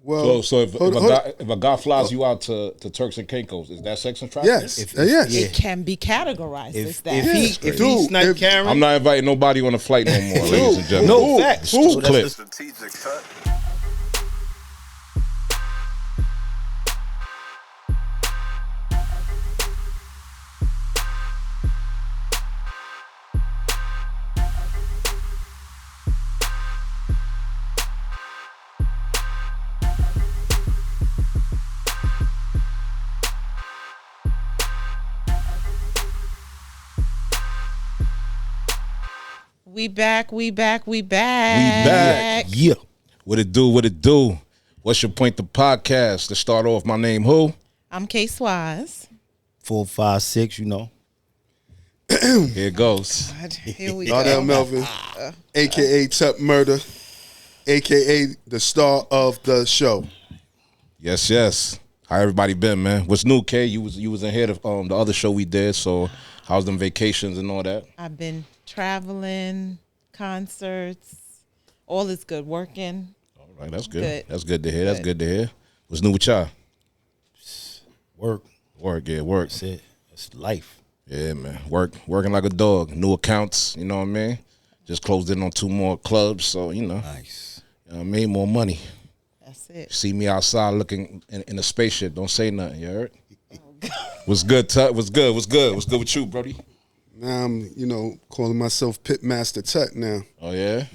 Well, So if a guy flies you out to Turks and Caicos, is that sex and trafficking? yes, yes. It can be categorized as that. If he sniped Karen, I'm not inviting nobody on a flight no more, ladies and gentlemen. no facts. It's clip. Strategic cut. We back. We back. Yeah. What it do? What's your point? The podcast. To start off, my name who? I'm K Swaz. 456, you know. Here it goes. Here we Lardell go. Melvin, a.k.a. Tuck Murder, a.k.a. the star of the show. Yes. How everybody been, man? What's new, K? You was in here the other show we did. So how's them vacations and all that? I've been traveling, concerts, all is good. Working. All right, that's good. That's good to hear. That's good to hear. What's new with y'all? Work. Work. That's it. That's life. Yeah, man. Working like a dog. New accounts, you know what I mean? Just closed in on 2 more clubs, so, you know. Nice. You know what I mean? More money. That's it. See me outside looking in a spaceship. Don't say nothing, you heard? What's good, Tut? What's good with you, Brody? Now I'm, calling myself Pitmaster Tuck now. Oh, yeah?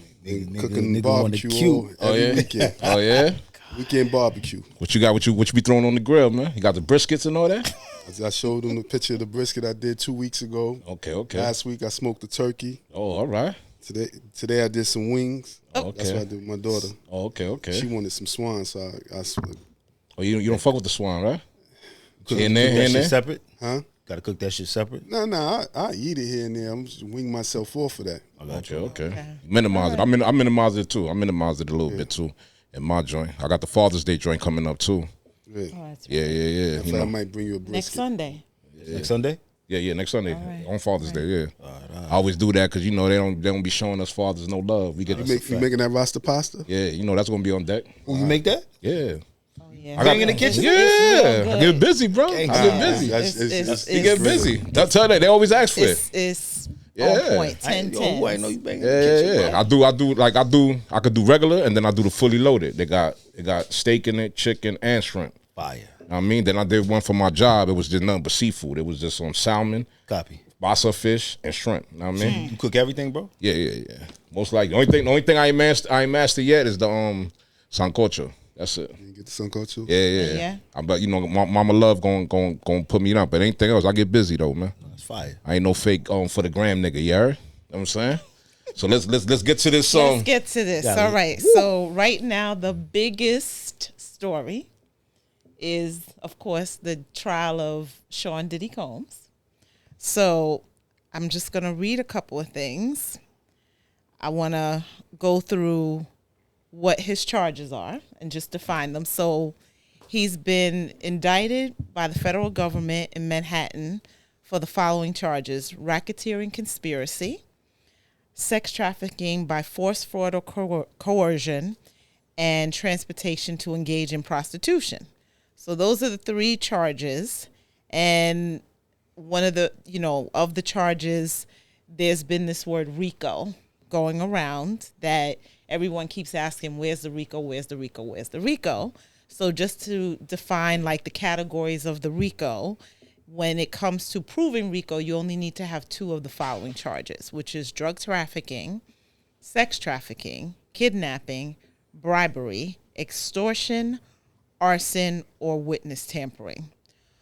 Cooking barbecue every weekend. Oh, yeah? Weekend barbecue. What you got? What you be throwing on the grill, man? You got the briskets and all that? I showed them the picture of the brisket I did 2 weeks ago. Okay. Last week I smoked the turkey. Oh, all right. Today I did some wings. Oh, okay. That's what I did with my daughter. Oh, okay. She wanted some swan, so I Oh, you don't fuck with the swan, right? Here and there. Separate? Huh? Got to cook that shit separate? No, I eat it here and there. I'm just winging myself off for that. Okay. Minimize it. I minimize it too. I minimize it a little bit too in my joint. I got the Father's Day joint coming up too. Right. Oh, that's Yeah. I might bring you a brisket. Next Sunday. Next Sunday? Yeah, next Sunday on Father's Day. Yeah, Right. I always do that because they don't be showing us fathers no love. We get You making that roster pasta? Yeah, that's gonna be on deck. Oh, you make that? Yeah. Yeah. I got in the kitchen? Yeah, I get busy, bro. I get busy. You get busy. I tell you, they always ask for it. It's on point. 10. I know you banging in the kitchen. Yeah. I could do regular and then I do the fully loaded. It got steak in it, chicken, and shrimp. Fire. I mean, then I did one for my job. It was just nothing but seafood. It was just on salmon, Copy. basa fish, and shrimp. You know what I mean? You cook everything, bro? Yeah. Most likely. The only thing I ain't mastered yet is the sancocho. That's it. You get the sancocho? Yeah. But mama love going put me down. But anything else, I get busy though, man. That's fire. I ain't no fake for the gram nigga. You heard? You know what I'm saying? So let's get to this. Let's get to this. All right. So right now, the biggest story is, of course, the trial of Sean Diddy Combs. So I'm just going to read a couple of things. I want to go through what his charges are and just define them. So he's been indicted by the federal government in Manhattan for the following charges: racketeering conspiracy, sex trafficking by force, fraud, or coercion, and transportation to engage in prostitution. So those are the 3 charges. And one of the, of the charges, there's been this word RICO going around that everyone keeps asking, where's the RICO? Where's the RICO? Where's the RICO? So just to define like the categories of the RICO, when it comes to proving RICO, you only need to have 2 of the following charges, which is drug trafficking, sex trafficking, kidnapping, bribery, extortion, arson, or witness tampering.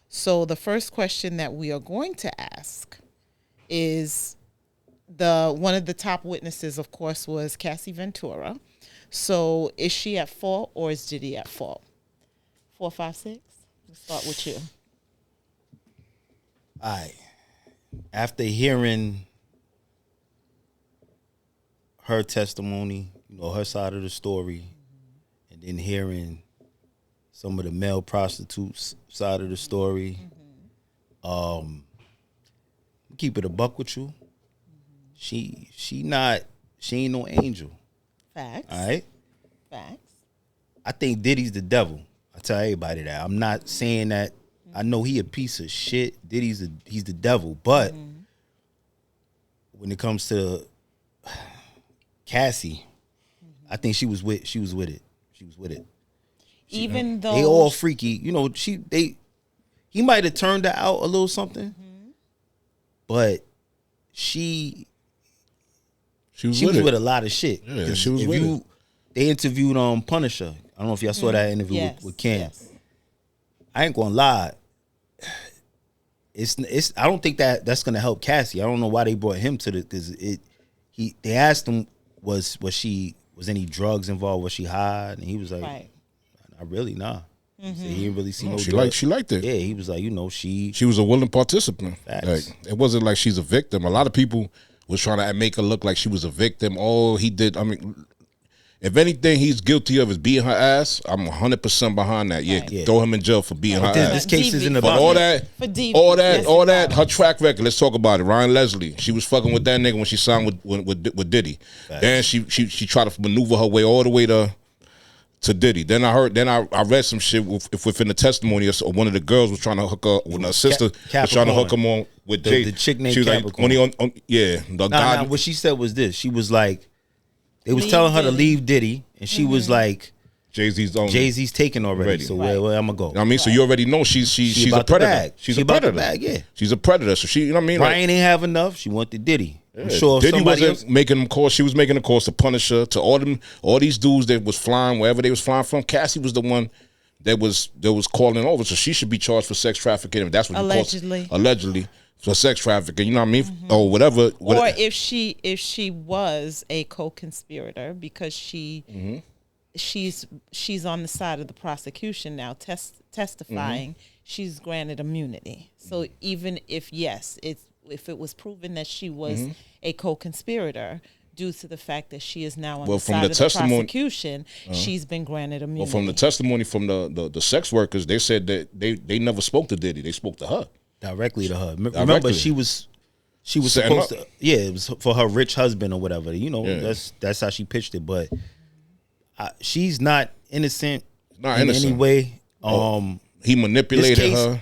So the first question that we are going to ask is, one of the top witnesses, of course, was Cassie Ventura. So is she at fault or is Diddy at fault? 456. Let's start with you. All right. After hearing her testimony, her side of the story, and then hearing some of the male prostitutes' side of the story, keep it a buck with you. She ain't no angel. Facts. All right? Facts. I think Diddy's the devil. I tell everybody that. I'm not saying that. I know he a piece of shit. He's the devil. But when it comes to Cassie, I think she was with it. She was with it. Even though they all freaky, you know. He might have turned her out a little something, but she was with a lot of shit. Yeah, she was with it. They interviewed Punisher. I don't know if y'all saw that interview with Ken. Yes. I ain't gonna lie. It's. I don't think that's gonna help Cassie. I don't know why they brought him to the because they asked him was any drugs involved? Was she high? And he was like, not really, nah. He said he didn't really see no drugs. She liked it. Yeah, he was like, she was a willing participant. Facts. Like, it wasn't like she's a victim. A lot of people was trying to make her look like she was a victim. Oh, he did. I mean, if anything he's guilty of is beating her ass, I'm 100% behind that. Yeah, throw him in jail for beating her ass. This case isn't But about all that, her track record. Let's talk about it. Ryan Leslie, she was fucking with that nigga when she signed with Diddy. Facts. Then she tried to maneuver her way all the way to Diddy. Then I read some shit within the testimony. One of the girls was trying to hook her, when her sister was trying to hook him on with Jay. The chick named she was Capricorn. Like, what she said was this. She was like, they was telling her to leave Diddy, and she was like, Jay-Z's taken already. So where I'm gonna go? You know what I mean, so you already know she's a predator. She's a predator. Bag, yeah. She's a predator. So she, you know what I mean. Ryan ain't have enough. She wanted Diddy. I'm sure Diddy wasn't else making them calls. She was making the calls to Punisher, to all these dudes that was flying wherever they was flying from. Cassie was the one that was calling over, so she should be charged for sex trafficking. If that's what allegedly for sex trafficking. You know what I mean? Or whatever. Or if she was a co-conspirator because she's on the side of the prosecution now testifying. She's granted immunity. So even if if it was proven that she was a co-conspirator due to the fact that she is now on the side of the prosecution, she's been granted immunity. Well, from the testimony from the sex workers, they said that they never spoke to Diddy. They spoke to her. Directly to her. Remember, she was supposed to. Yeah, it was for her rich husband or whatever. You know, that's how she pitched it. But she's not innocent in any way. He manipulated her.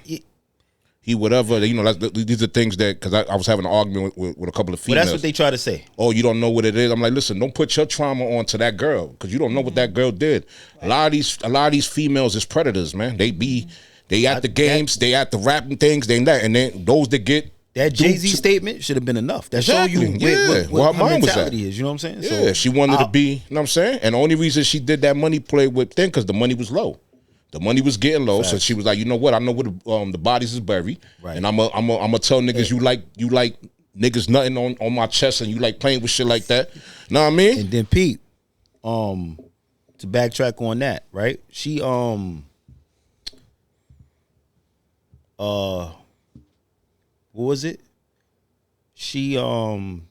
He whatever, you know, these are things that, because I was having an argument with a couple of females. Well, that's what they try to say. Oh, you don't know what it is. I'm like, listen, don't put your trauma onto that girl, because you don't know what that girl did. Right. A lot of these females is predators, man. They at the games, they at the rapping things, and then those that get that Jay-Z statement should have been enough. That show you what her mentality is. You know what I'm saying? Yeah, so, she wanted to be. You know what I'm saying? And the only reason she did that money play with thing because the money was low. The money was getting low, so she was like, you know what? I know where the bodies is buried, right. And I'm a tell niggas you like niggas nothing on my chest, and you like playing with shit like that. Know what I mean? And then Pete, to backtrack on that, right? She what was it? She damn,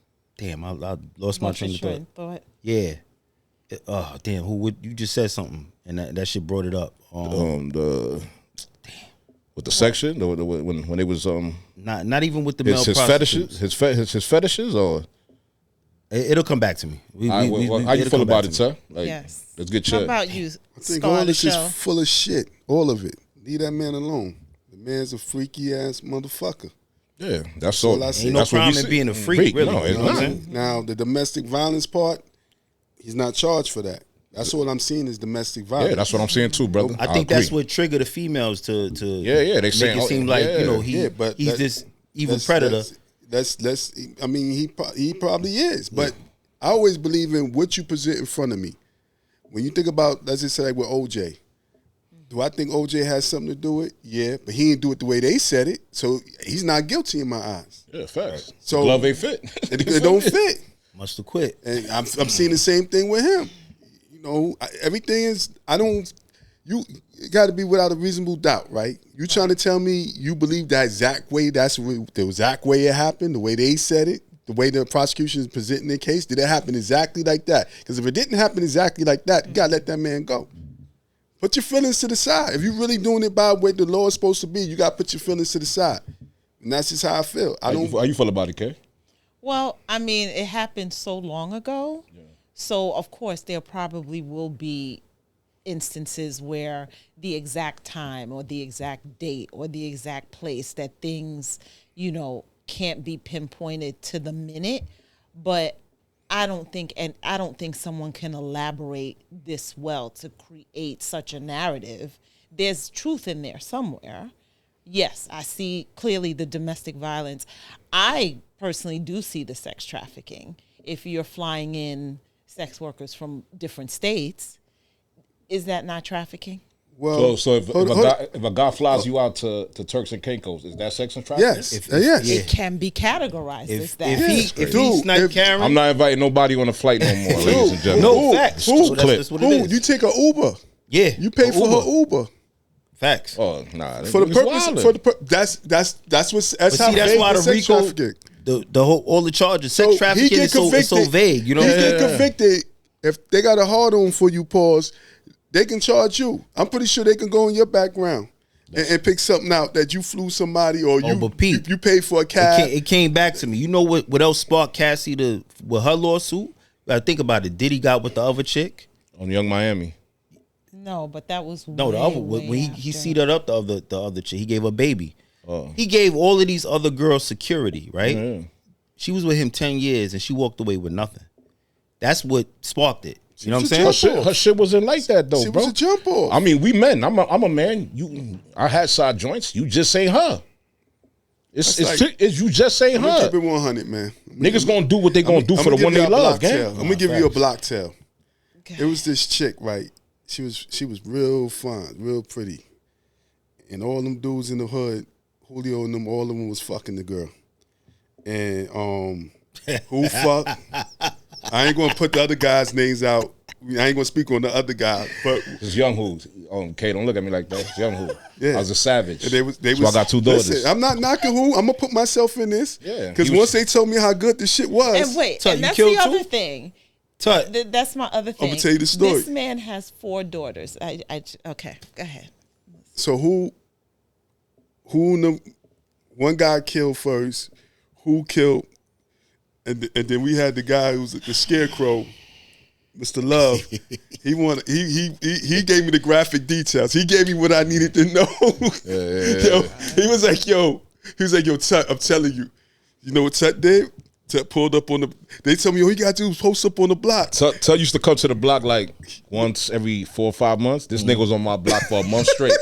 I lost my train of thought. Yeah. Damn, you just said something and that shit brought it up. With the section, when it was not even with the male his fetishes, his fetishes, or it'll come back to me. How you feel about it, sir? Like, yes. Let's get checked. How about you? I think all this is full of shit. All of it. Leave that man alone. The man's a freaky ass motherfucker. Yeah, that's all I see. Ain't no problem in being a freak, really. No, it's not. Now the domestic violence part, he's not charged for that. That's what I'm seeing is domestic violence. Yeah, that's what I'm saying too, brother. I think that's what triggered the females to they make it seem like you know he's this evil predator. I mean he probably is, but I always believe in what you present in front of me. When you think about, let's just say like with OJ, do I think OJ has something to do with it? Yeah, but he didn't do it the way they said it, so he's not guilty in my eyes. Yeah, facts. So the glove ain't fit. It don't fit. Must have quit. And I'm seeing the same thing with him. You know, everything is. You got to be without a reasonable doubt, right? You trying to tell me you believe that exact way? That's the exact way it happened. The way they said it. The way the prosecution is presenting their case. Did it happen exactly like that? Because if it didn't happen exactly like that, you got to let that man go. Put your feelings to the side. If you're really doing it by the way the law is supposed to be, you got to put your feelings to the side. And that's just how I feel. How you feel about it, Kay? Well, I mean, it happened so long ago. Yeah. So, of course, there probably will be instances where the exact time or the exact date or the exact place that things, can't be pinpointed to the minute. But I don't think someone can elaborate this well to create such a narrative. There's truth in there somewhere. Yes, I see clearly the domestic violence. I personally do see the sex trafficking. If you're flying in sex workers from different states, is that not trafficking? Well, so if a guy flies you out to Turks and Caicos, is that sex and trafficking? Yes, yes. It can be categorized as that. If he's not Karen, I'm not inviting nobody on a flight no more, ladies and gentlemen. No facts. Who? That's what it is. You take an Uber. Yeah, You pay for her Uber. Facts. Oh, nah. For the purpose. That's how that's vague why the the sex RICO, trafficking. all the charges, sex trafficking is so vague. You know, he get convicted if they got a hard on for you. Pause. They can charge you. I'm pretty sure they can go in your background and pick something out that you flew somebody or you paid for a cab. It came back to me. You know what else sparked Cassie with her lawsuit? Think about it. Diddy got with the other chick on Young Miami. No, but that was the other when he seated up the other chick. He gave her baby. He gave all of these other girls security, right? Yeah. She was with him 10 years and she walked away with nothing. That's what sparked it. You know what I'm saying? Her shit wasn't like that though, She bro. was a jump off. I mean, we men. I'm a man. I had side joints. You just ain't her. It's you just ain't I'm gonna her. keep it 100, man. Niggas gonna do what they gonna do for the one they love, gang. I'm gonna give you a block tail. Okay. It was this chick, right? She was real fine, real pretty, and all them dudes in the hood, Julio and them, all of them was fucking the girl. And who fucked? I ain't gonna put the other guys' names out. I ain't gonna speak on the other guy, but it's Young Who. Okay, don't look at me like that. It's Young Who. Yeah. I was a savage. They was, so I got two daughters. Listen, I'm not knocking who. I'm gonna put myself in this. Yeah. Because once they told me how good the shit was, and wait, Tut, and you that's killed the other two? thing. Tut. That's my other thing. I'm gonna tell you the story. This man has 4 daughters. Okay, go ahead. So who one guy killed first? Who killed? And then we had the guy who was the scarecrow, Mr. Love. He gave me the graphic details. He gave me what I needed to know. Yo, he was like, Tut, I'm telling you. You know what Tut did? Tut pulled up on they told me, all you gotta do is post up on the block. Tut used to come to the block like once every 4 or 5 months. This nigga was on my block for a month straight.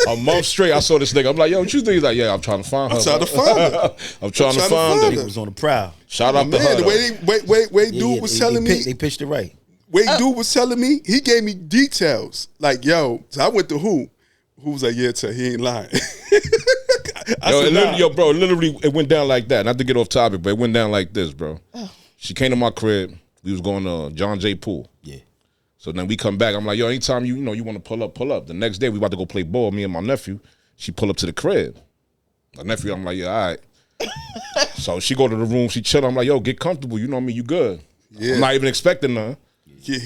A month straight, I saw this nigga. I'm like, yo, what you think? He's like, yeah, I'm trying to find her. I'm trying to find her. I'm trying to find her. He was on the prowl. Shout out to her. The way dude was telling me. They pitched it right. Dude was telling me, he gave me details. Like, yo, so I went to who? Who was like, yeah, Tut, he ain't lying. Bro, literally, it went down like that. Not to get off topic, but it went down like this, bro. She came to my crib. We was going to John Jay Pool. Yeah. So then we come back. I'm like, yo, anytime you want to pull up, pull up. The next day, we about to go play ball, me and my nephew. She pull up to the crib. My nephew, I'm like, yeah, all right. So she go to the room. She chill. I'm like, yo, get comfortable. You know me, you good. Yeah. I'm not even expecting nothing.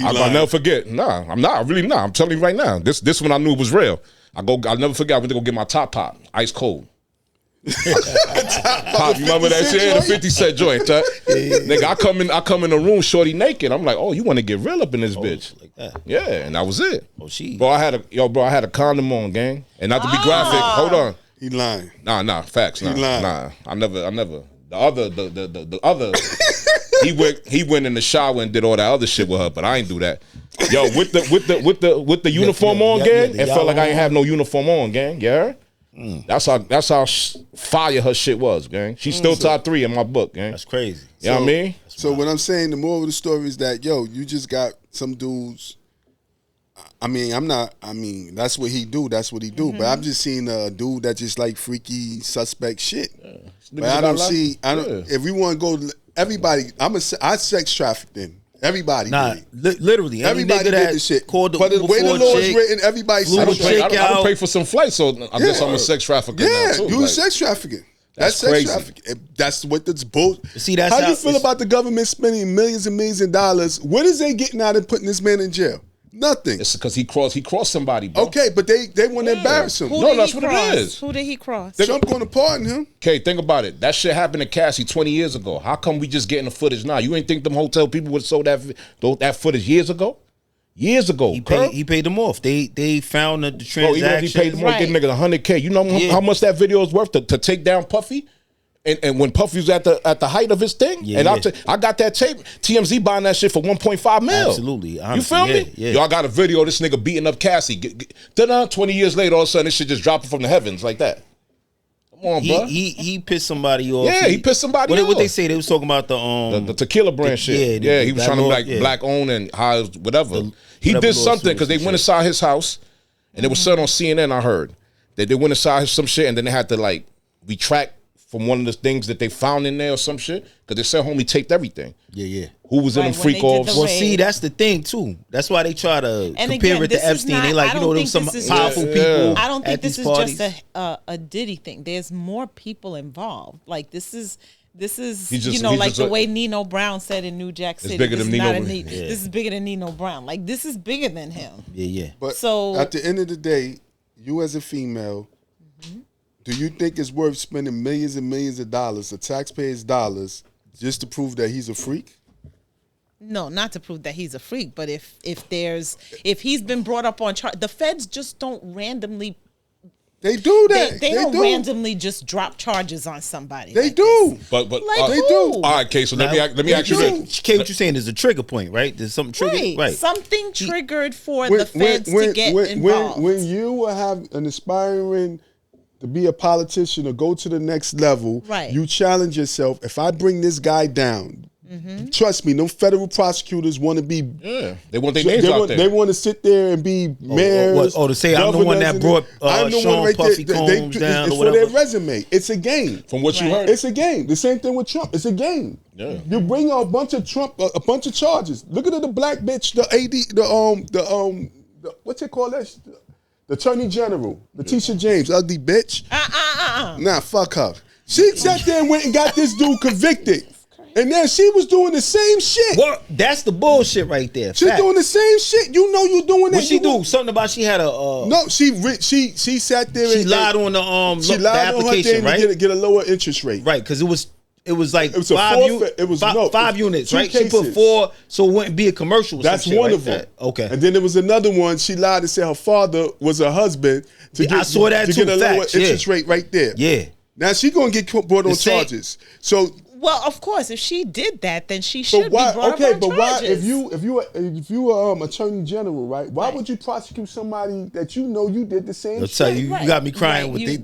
I'll never forget. Nah, I'm not. I'm really not. I'm telling you right now. This one I knew was real. I'll never forget. I went to go get my top pop, ice cold. Pop, you remember that shit? The 50 cent joint, huh? Nigga, I come in the room, shorty naked. I'm like, oh, you want to get real up in this bitch? Like that. Yeah, and that was it. Bro, I had a condom on, gang, and not to be graphic. Hold on. He lying. Nah, facts. Nah. I never. The other. He went in the shower and did all that other shit with her, but I ain't do that. Yo, with the uniform on, gang, it felt like I ain't have no uniform on, gang. Yeah. That's how fire her shit was, gang. She's still top 3 in my book, gang. That's crazy. You know what I mean? So what I'm saying, the moral of the story is that, yo, you just got some dudes. I mean, that's what he do. That's what he do. But I'm just seeing a dude that just like freaky suspect shit. Yeah. But I don't. If we want to go, everybody. I sex trafficking. Everybody. Literally. Everybody did this shit. But the way the law is written, everybody. I don't pay for some flights, so I guess I'm a sex trafficker. Yeah, now too. you sex trafficking. That's sex trafficking. That's what this bull. See, that's how you feel about the government spending millions and millions of dollars? What is they getting out of putting this man in jail? Nothing. It's because he crossed somebody, bro. Okay, but they want to embarrass him. That's what it is. Who did he cross? Trump going to pardon him. Okay, think about it. That shit happened to Cassie 20 years ago. How come we just getting the footage now? You ain't think them hotel people would have sold that footage years ago? years ago. He paid them off. They found the transaction. Bro, even if he paid them off, give nigga $100K. You know how much that video is worth to take down Puffy? And when Puffy was at the height of his thing, I got that tape. TMZ buying that shit for 1.5 mil. Absolutely, honestly, you feel me? Yeah. Y'all got a video of this nigga beating up Cassie. 20 years later, all of a sudden, this shit just dropping from the heavens like that. Come on, bro. He pissed somebody off. Yeah, he pissed somebody off. What they say? They was talking about the tequila brand shit. Yeah, he was trying to like black own and high whatever. He did something because they went inside his house, and it was said on CNN. I heard that they went inside some shit, and then they had to like retract from one of the things that they found in there or some shit, because they said homie taped everything. Yeah. Who was in them freak offs? Well, see, that's the thing too. That's why they try to compare it to Epstein. They like, there's some powerful people. I don't think this is just a Diddy thing. There's more people involved. Like this is like the way Nino Brown said in New Jack City. It's bigger than Nino. This is bigger than Nino Brown. Like this is bigger than him. Yeah. But so at the end of the day, you as a female. Do you think it's worth spending millions and millions of dollars, the taxpayers' dollars, just to prove that he's a freak? No, not to prove that he's a freak, but if he's been brought up on charge, the feds just don't randomly. They do that. They don't randomly just drop charges on somebody. They do, but like they do. All right, Kay. So let me ask you this. Kay, what you're saying is a trigger point, right? There's something triggered, right? Something triggered for the feds to get involved. When you have an aspiring to be a politician or go to the next level, you challenge yourself. If I bring this guy down, trust me, no federal prosecutors want to be. Yeah, they want their names out there. They want to sit there and be mayors. To say I'm the one that brought Sean Puffy Combs down. It's for their resume. It's a game. From what you heard, it's a game. The same thing with Trump. It's a game. Yeah. You bring out a bunch of bunch of charges. Look at the black bitch, the what's it called? The Attorney General, Letitia James, ugly bitch. Nah, fuck her. She sat there and went and got this dude convicted. And then she was doing the same shit. Well, that's the bullshit right there. She's doing the same shit. You know you doing that. What she do? Something about she had a... no, she sat there and... She lied on the application, right? To get a lower interest rate. Right, because it was 5 units, right? Cases. She put 4 so it wouldn't be a commercial. That's one of them. Okay. And then there was another one. She lied and said her father was her husband to get a lower interest rate right there. Yeah. Now she gonna get brought on charges. So well, of course, if she did that, then she should be brought up on charges. Why? If you are Attorney General, right? Why would you prosecute somebody that you know you did the same shit? Tell you got me crying with you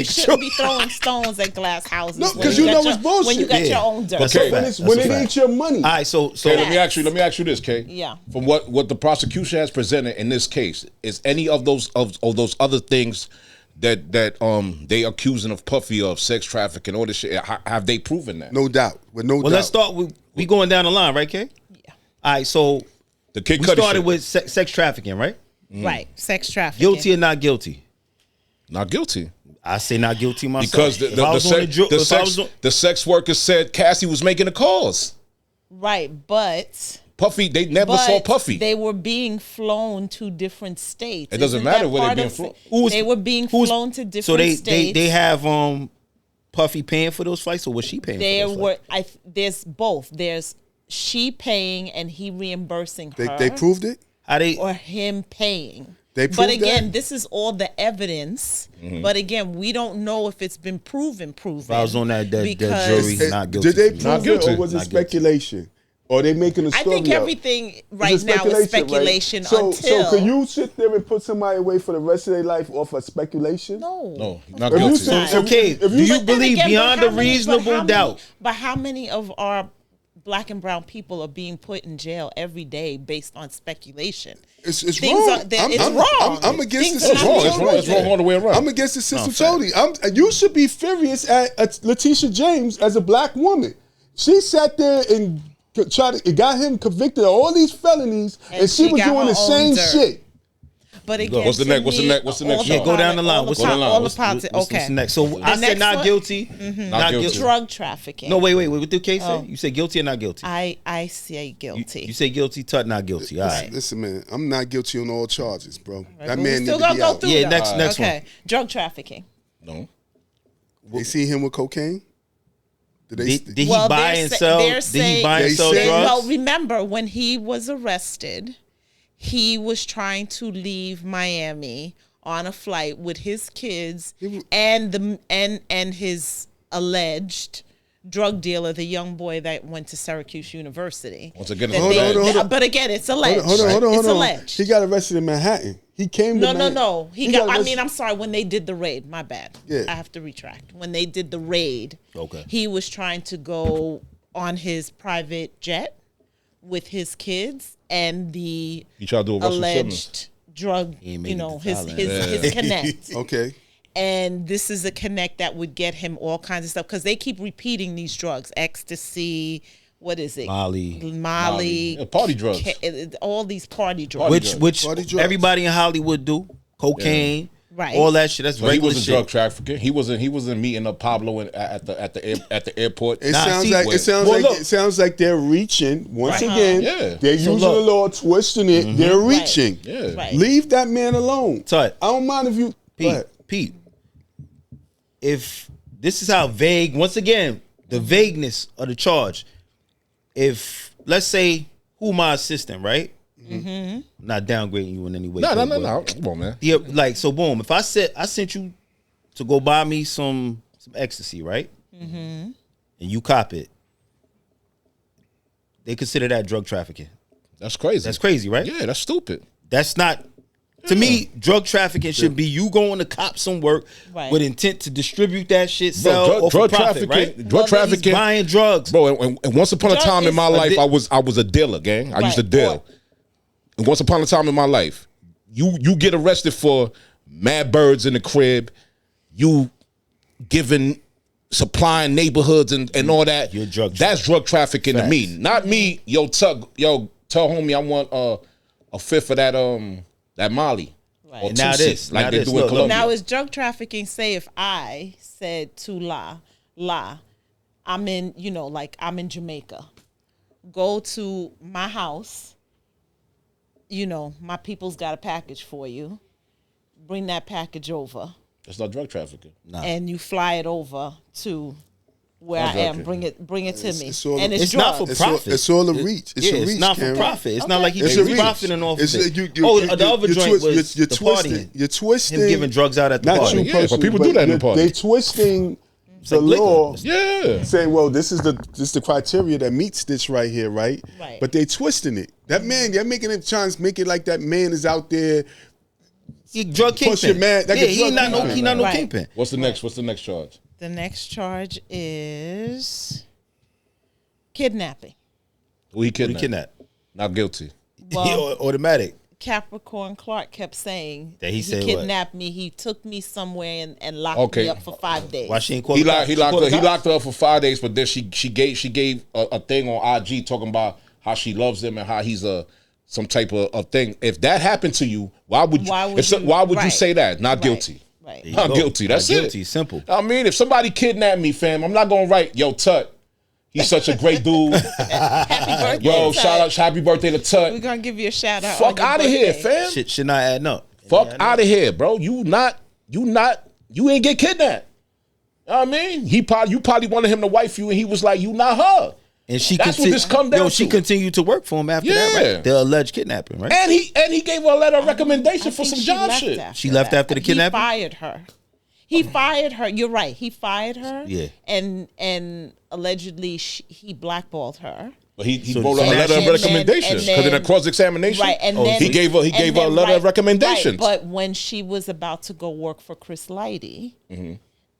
shouldn't be throwing stones at glass houses. No, because you know it's bullshit. When you got your own dirt. Okay, when it ain't your money. All right, so let me ask you this, Kay. Yeah. From what the prosecution has presented in this case, is any of those other things that they accusing of Puffy of sex trafficking, all this shit, have they proven that? No doubt. With no doubt. Well, let's start with we going down the line, right, Kay? Yeah. All right, so the Kid we Cudi started shit. with sex trafficking, right? Right, sex trafficking. Guilty or not guilty? Not guilty. I say not guilty myself. Because the sex worker said Cassie was making the calls. Right, but Puffy, they never saw Puffy. They were being flown to different states. It doesn't matter where they're being flown. They were being flown to different states. So they have Puffy paying for those flights, or was she paying? There's both. There's she paying and he reimbursing her. They proved it. Or him paying. They proved but again, that? this is all the evidence. But again, we don't know if it's been proven. If I was on that jury, not guilty. Did they prove it, or was it speculation? Or are they making a story? I think everything right now is speculation. Right? So can you sit there and put somebody away for the rest of their life off of speculation? No, not guilty. Okay, do you believe beyond a reasonable doubt? But how many of our black and brown people are being put in jail every day based on speculation? It's wrong. It's wrong. I'm against the system. It's wrong all the way around. I'm against the system totally. You should be furious at Letitia James as a black woman. She sat there and got him convicted of all these felonies, and she was doing the same shit. But again, what's the next? Yeah, go down the line. What's the next? So I said not guilty. Not guilty. Drug trafficking. No, wait. What did the case say? You say guilty or not guilty? I say guilty. You say guilty, Tut not guilty. All right. Listen, man, I'm not guilty on all charges, bro. Right, that man still need to be out. Yeah, next one. Drug trafficking. No. They see him with cocaine? Did he buy and sell? Did he buy and sell drugs? Well, remember when he was arrested, he was trying to leave Miami on a flight with his kids and his alleged drug dealer, the young boy that went to Syracuse University. Once again, hold on. But again, it's alleged. Hold on. It's alleged. He got arrested in Manhattan. He came to Manhattan. No. He got I'm sorry, when they did the raid, my bad. Yeah. I have to retract. When they did the raid, Okay. he was trying to go on his private jet with his kids and the He tried to do a Russell alleged drug, He ain't made it to his Thailand. his connect. Okay. And this is a connect that would get him all kinds of stuff because they keep repeating these drugs: ecstasy, what is it? Molly, Yeah, party drugs. All these party drugs. Which Party drugs. everybody in Hollywood do. Cocaine, Right. all that shit. That's So he regular was a shit. drug trafficker. He wasn't meeting up Pablo at the airport. It Nah, sounds see, like wait. it sounds Well, like look. it sounds like they're reaching once Right. again. Yeah. They're So using look. the law, twisting it. They're reaching. Yeah. Right. Leave that man alone. Tut. I don't mind if you. Go ahead. Pete, if this is how vague, once again, the vagueness of the charge. If, let's say, who my assistant, right? Mm-hmm. Not downgrading you in any way. No. but- Come on, man. Yeah, like, so boom, if I sent you to go buy me some ecstasy, right? Mm-hmm. And you cop it, they consider that drug trafficking. That's crazy. That's crazy, right? Yeah, that's stupid. That's not. To me, drug trafficking should be you going to cop some work Right. with intent to distribute that shit, sell, Bro, or for drug profit, trafficking, right? drug trafficking, Buying drugs. bro. And once upon a Drug time in is my a life, di- I was a dealer, gang. I used to Right. deal. And once upon a time in my life, you get arrested for mad birds in the crib, you giving supplying neighborhoods and all that. You're drug That's drug trafficking to me. Not me. Yo, tell homie I want a fifth of that Molly. Right. Or And two now cents, this, like now they this, do in look. Colombia. Now, is drug trafficking, say if I said to La, I'm in, I'm in Jamaica. Go to my house. My people's got a package for you. Bring that package over. That's not drug trafficking. And you fly it over to where Not I am. drug Bring it to me. it's all- and It's not drugs. for profit. It's all a reach. It's yeah, a reach. it's not for Cameron. profit. It's not like It's he's a reach. profiting off It's of a- it. you- The other you joint twist- was you're the twisting. partying. You're twisting. Him giving drugs out at the Not party. you Yeah, personally, but people do that in the party. They twisting the like liquor. law. Yeah. Saying, well, this is the criteria that meets this right here, right? Right. But they twisting it. That man, they're making it trying to make it like that man is out there. He drug Push kingpin. your man, like yeah, a he drug not no kingpin. he not no Right. kingpin. What's the next charge? The next charge is kidnapping. Who he He kidnapped? kidnapped. Not guilty. Well, Automatic. Capricorn Clark kept saying That he said what? kidnapped me. He took me somewhere and locked me up for 5 days. Why she ain't call He the locked cops? he She locked called her, the he cops? locked her up for 5 days, but then she gave a thing on IG talking about how she loves him and how he's some type of thing. If that happened to you, why would you Right. say that? Not Right. guilty. Right. There you Not go. guilty. That's Not it. guilty. Simple. I mean, if somebody kidnapped me, fam, I'm not gonna write, yo, Tut. He's such a great dude. Happy birthday. Yo, Tut. shout out, happy birthday to We're Tut. gonna give you a shout out. Fuck out of here, fam. Shit not adding up. Fuck out of here, bro. You ain't get kidnapped. You know what I mean? You probably wanted him to wife you, and he was like, you not her. And she That's what this come down she to. continued to work for him after that, Yeah. right? The alleged kidnapping, right? And he gave her a letter of recommendation I for think some she job left shit. after She left that. after the kidnapping? He fired her. He fired her. You're right. He fired her. Yeah. And allegedly he blackballed her. But he So- wrote so her a now letter of she- and recommendation then- because in a cross examination, Right, and Oh, then he gave her a letter of recommendations. Right, but when she was about to go work for Chris Lighty,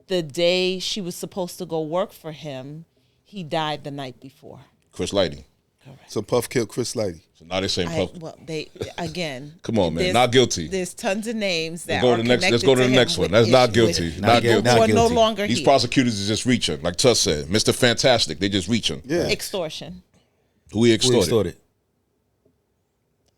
the day she was supposed to go work for him, he died the night before. Chris Lighty. So Puff killed Chris Lighty. So now they saying Puff. They again. Come on, man. there's- Not guilty. There's tons of names that Let's go are to the next. Let's connected go to the him next one. with That's not issues. guilty. Not Not guilty. guilty. Who are no guilty. longer These here. prosecutors is just reaching, like Tuss said. Mr. Fantastic, they just reaching. Yeah. Extortion. Who he Who extorted? extorted?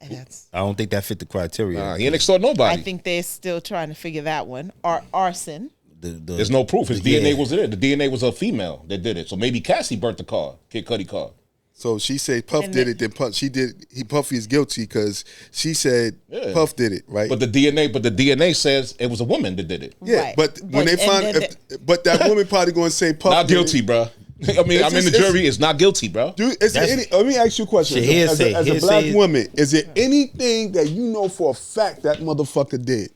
And that's. I don't think that fit the criteria. Nah, he ain't extort nobody. I think they're still trying to figure that one. Arson. There's no proof. His Yeah. DNA was there. The DNA was a female that did it. So maybe Cassie burnt the car. Kid Cudi car. So she said Puff And did then- it. Then Puffy is guilty because she said Yeah. Puff did it, right? But the DNA says it was a woman that did it. yeah, Right. but when they and find, then but that woman probably going to say Puff Not did guilty, it. bruh. I mean, I'm in the jury. It's not guilty, bro. Dude, let me ask you a question. As a black woman, is there anything that you know for a fact that motherfucker did?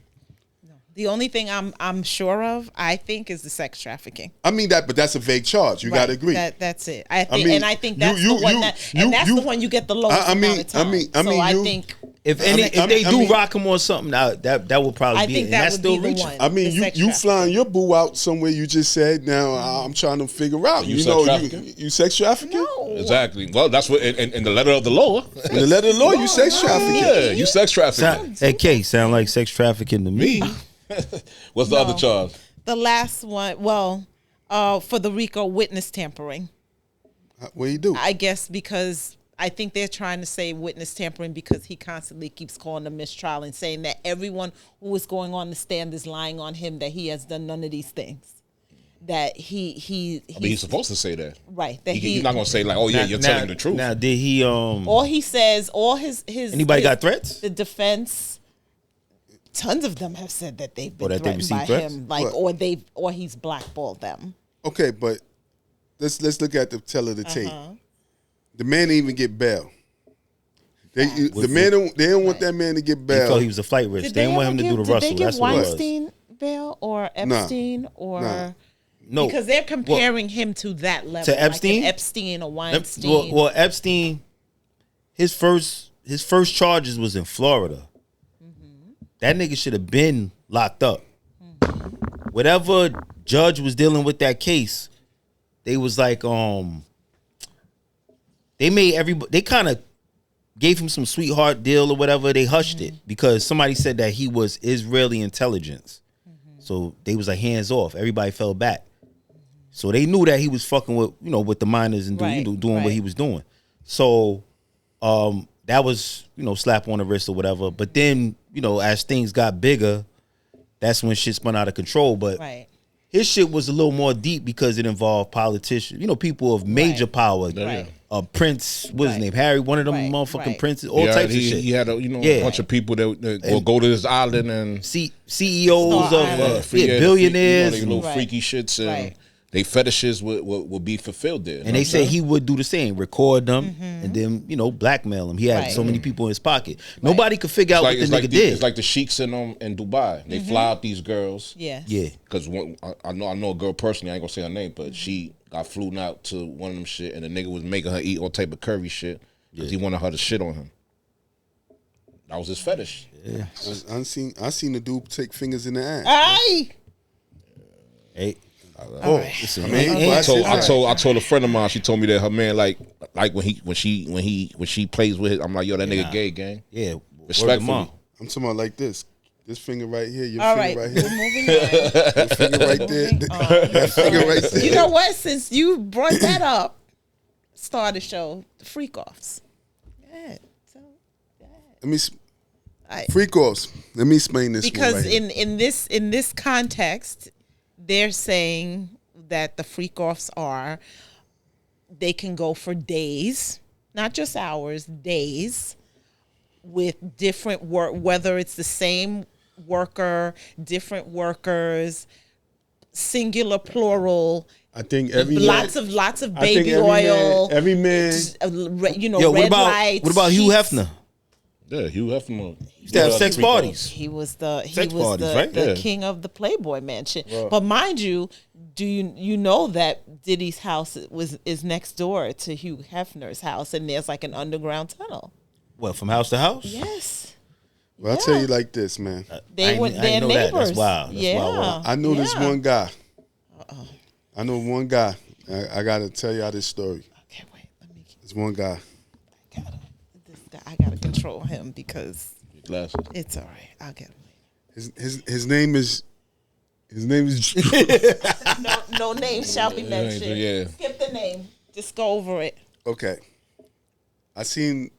The only thing I'm sure of, I think, is the sex trafficking. I mean but that's a vague charge. You gotta agree. That's it. I think that's the one you get the lowest amount of time. I think if they do rock him on something, that would probably be it. And that's still reaching. I mean, you flying your boo out somewhere. You just said. Now I'm trying to figure out. You sex trafficking? No. Exactly. Well, that's what in the letter of the law. In the letter of the law, you sex trafficking. Yeah, you sex trafficking. Hey, K, sound like sex trafficking to me. What's the other charge? The last one, for the RICO witness tampering. What do you do? I guess because I think they're trying to say witness tampering because he constantly keeps calling a mistrial and saying that everyone who is going on the stand is lying on him, that he has done none of these things. That he's supposed to say that. Right. That he's not going to say like, oh yeah, you're telling the truth. Now, did he... All he says, all his... Anybody got threats? The defense... Tons of them have said that they've been threatened by threats? him, or he's blackballed them. Okay, but let's look at the tell of the tape. The man didn't even get bail. They don't want that man to get bail. They thought he was a flight risk. They didn't want him to do the Russell. Did they give Weinstein bail or Epstein or no? Because they're comparing him to that level, to Epstein, like Epstein or Weinstein. Well, Epstein, his first charges was in Florida. That nigga should have been locked up. Whatever judge was dealing with that case, they was like, they kind of gave him some sweetheart deal or whatever. They hushed it because somebody said that he was Israeli intelligence. So they was like hands off. Everybody fell back. So they knew that he was fucking with the minors and doing what he was doing. So that was, slap on the wrist or whatever. But then, as things got bigger, that's when shit spun out of control. But his shit was a little more deep because it involved politicians, people of major power. Prince, what's his name? Harry, one of them motherfucking princes, all types of shit. He had a bunch of people that will go to this island and CEOs of billionaires, little freaky shits and they fetishes would be fulfilled there. And they said he would do the same, record them, and then, blackmail them. He had so many people in his pocket. Nobody could figure out what the nigga did. It's like the sheiks in Dubai. They fly out these girls. Yeah. Because I know a girl personally, I ain't going to say her name, but she got flown out to one of them shit, and the nigga was making her eat all type of curry shit because he wanted her to shit on him. That was his fetish. Yeah. I seen the dude take fingers in the ass. Aye. Hey. Listen, I told a friend of mine. She told me that her man like when she plays with it. I'm like, yo, that nigga gay, gang. Yeah, respectfully. I'm talking about like this finger right here, your all finger right here, we're moving on. your finger right there, that finger right there. You know what? Since you brought that up, start the show, the freak offs. Freak offs. Let me explain this because one right in this context. They're saying that the freak offs they can go for days, not just hours, days, with different work, whether it's the same worker, different workers, singular, plural. I think lots of baby oil. Every man, red lights. What about Hugh Hefner? Yeah, Hugh Hefner used to have sex parties. He was the king of the Playboy Mansion. Right. But mind you, do you know that Diddy's house is next door to Hugh Hefner's house, and there's like an underground tunnel. What, from house to house? Yes. Well, I'll tell you like this, man. They're neighbors. That's wild. I know this one guy. I know one guy. I gotta tell y'all this story. Okay, wait. Let me. This one guy. I gotta control him because it's all right. I'll get him. His name is. no name shall be mentioned. Yeah. Skip the name. Just go over it. Okay. I seen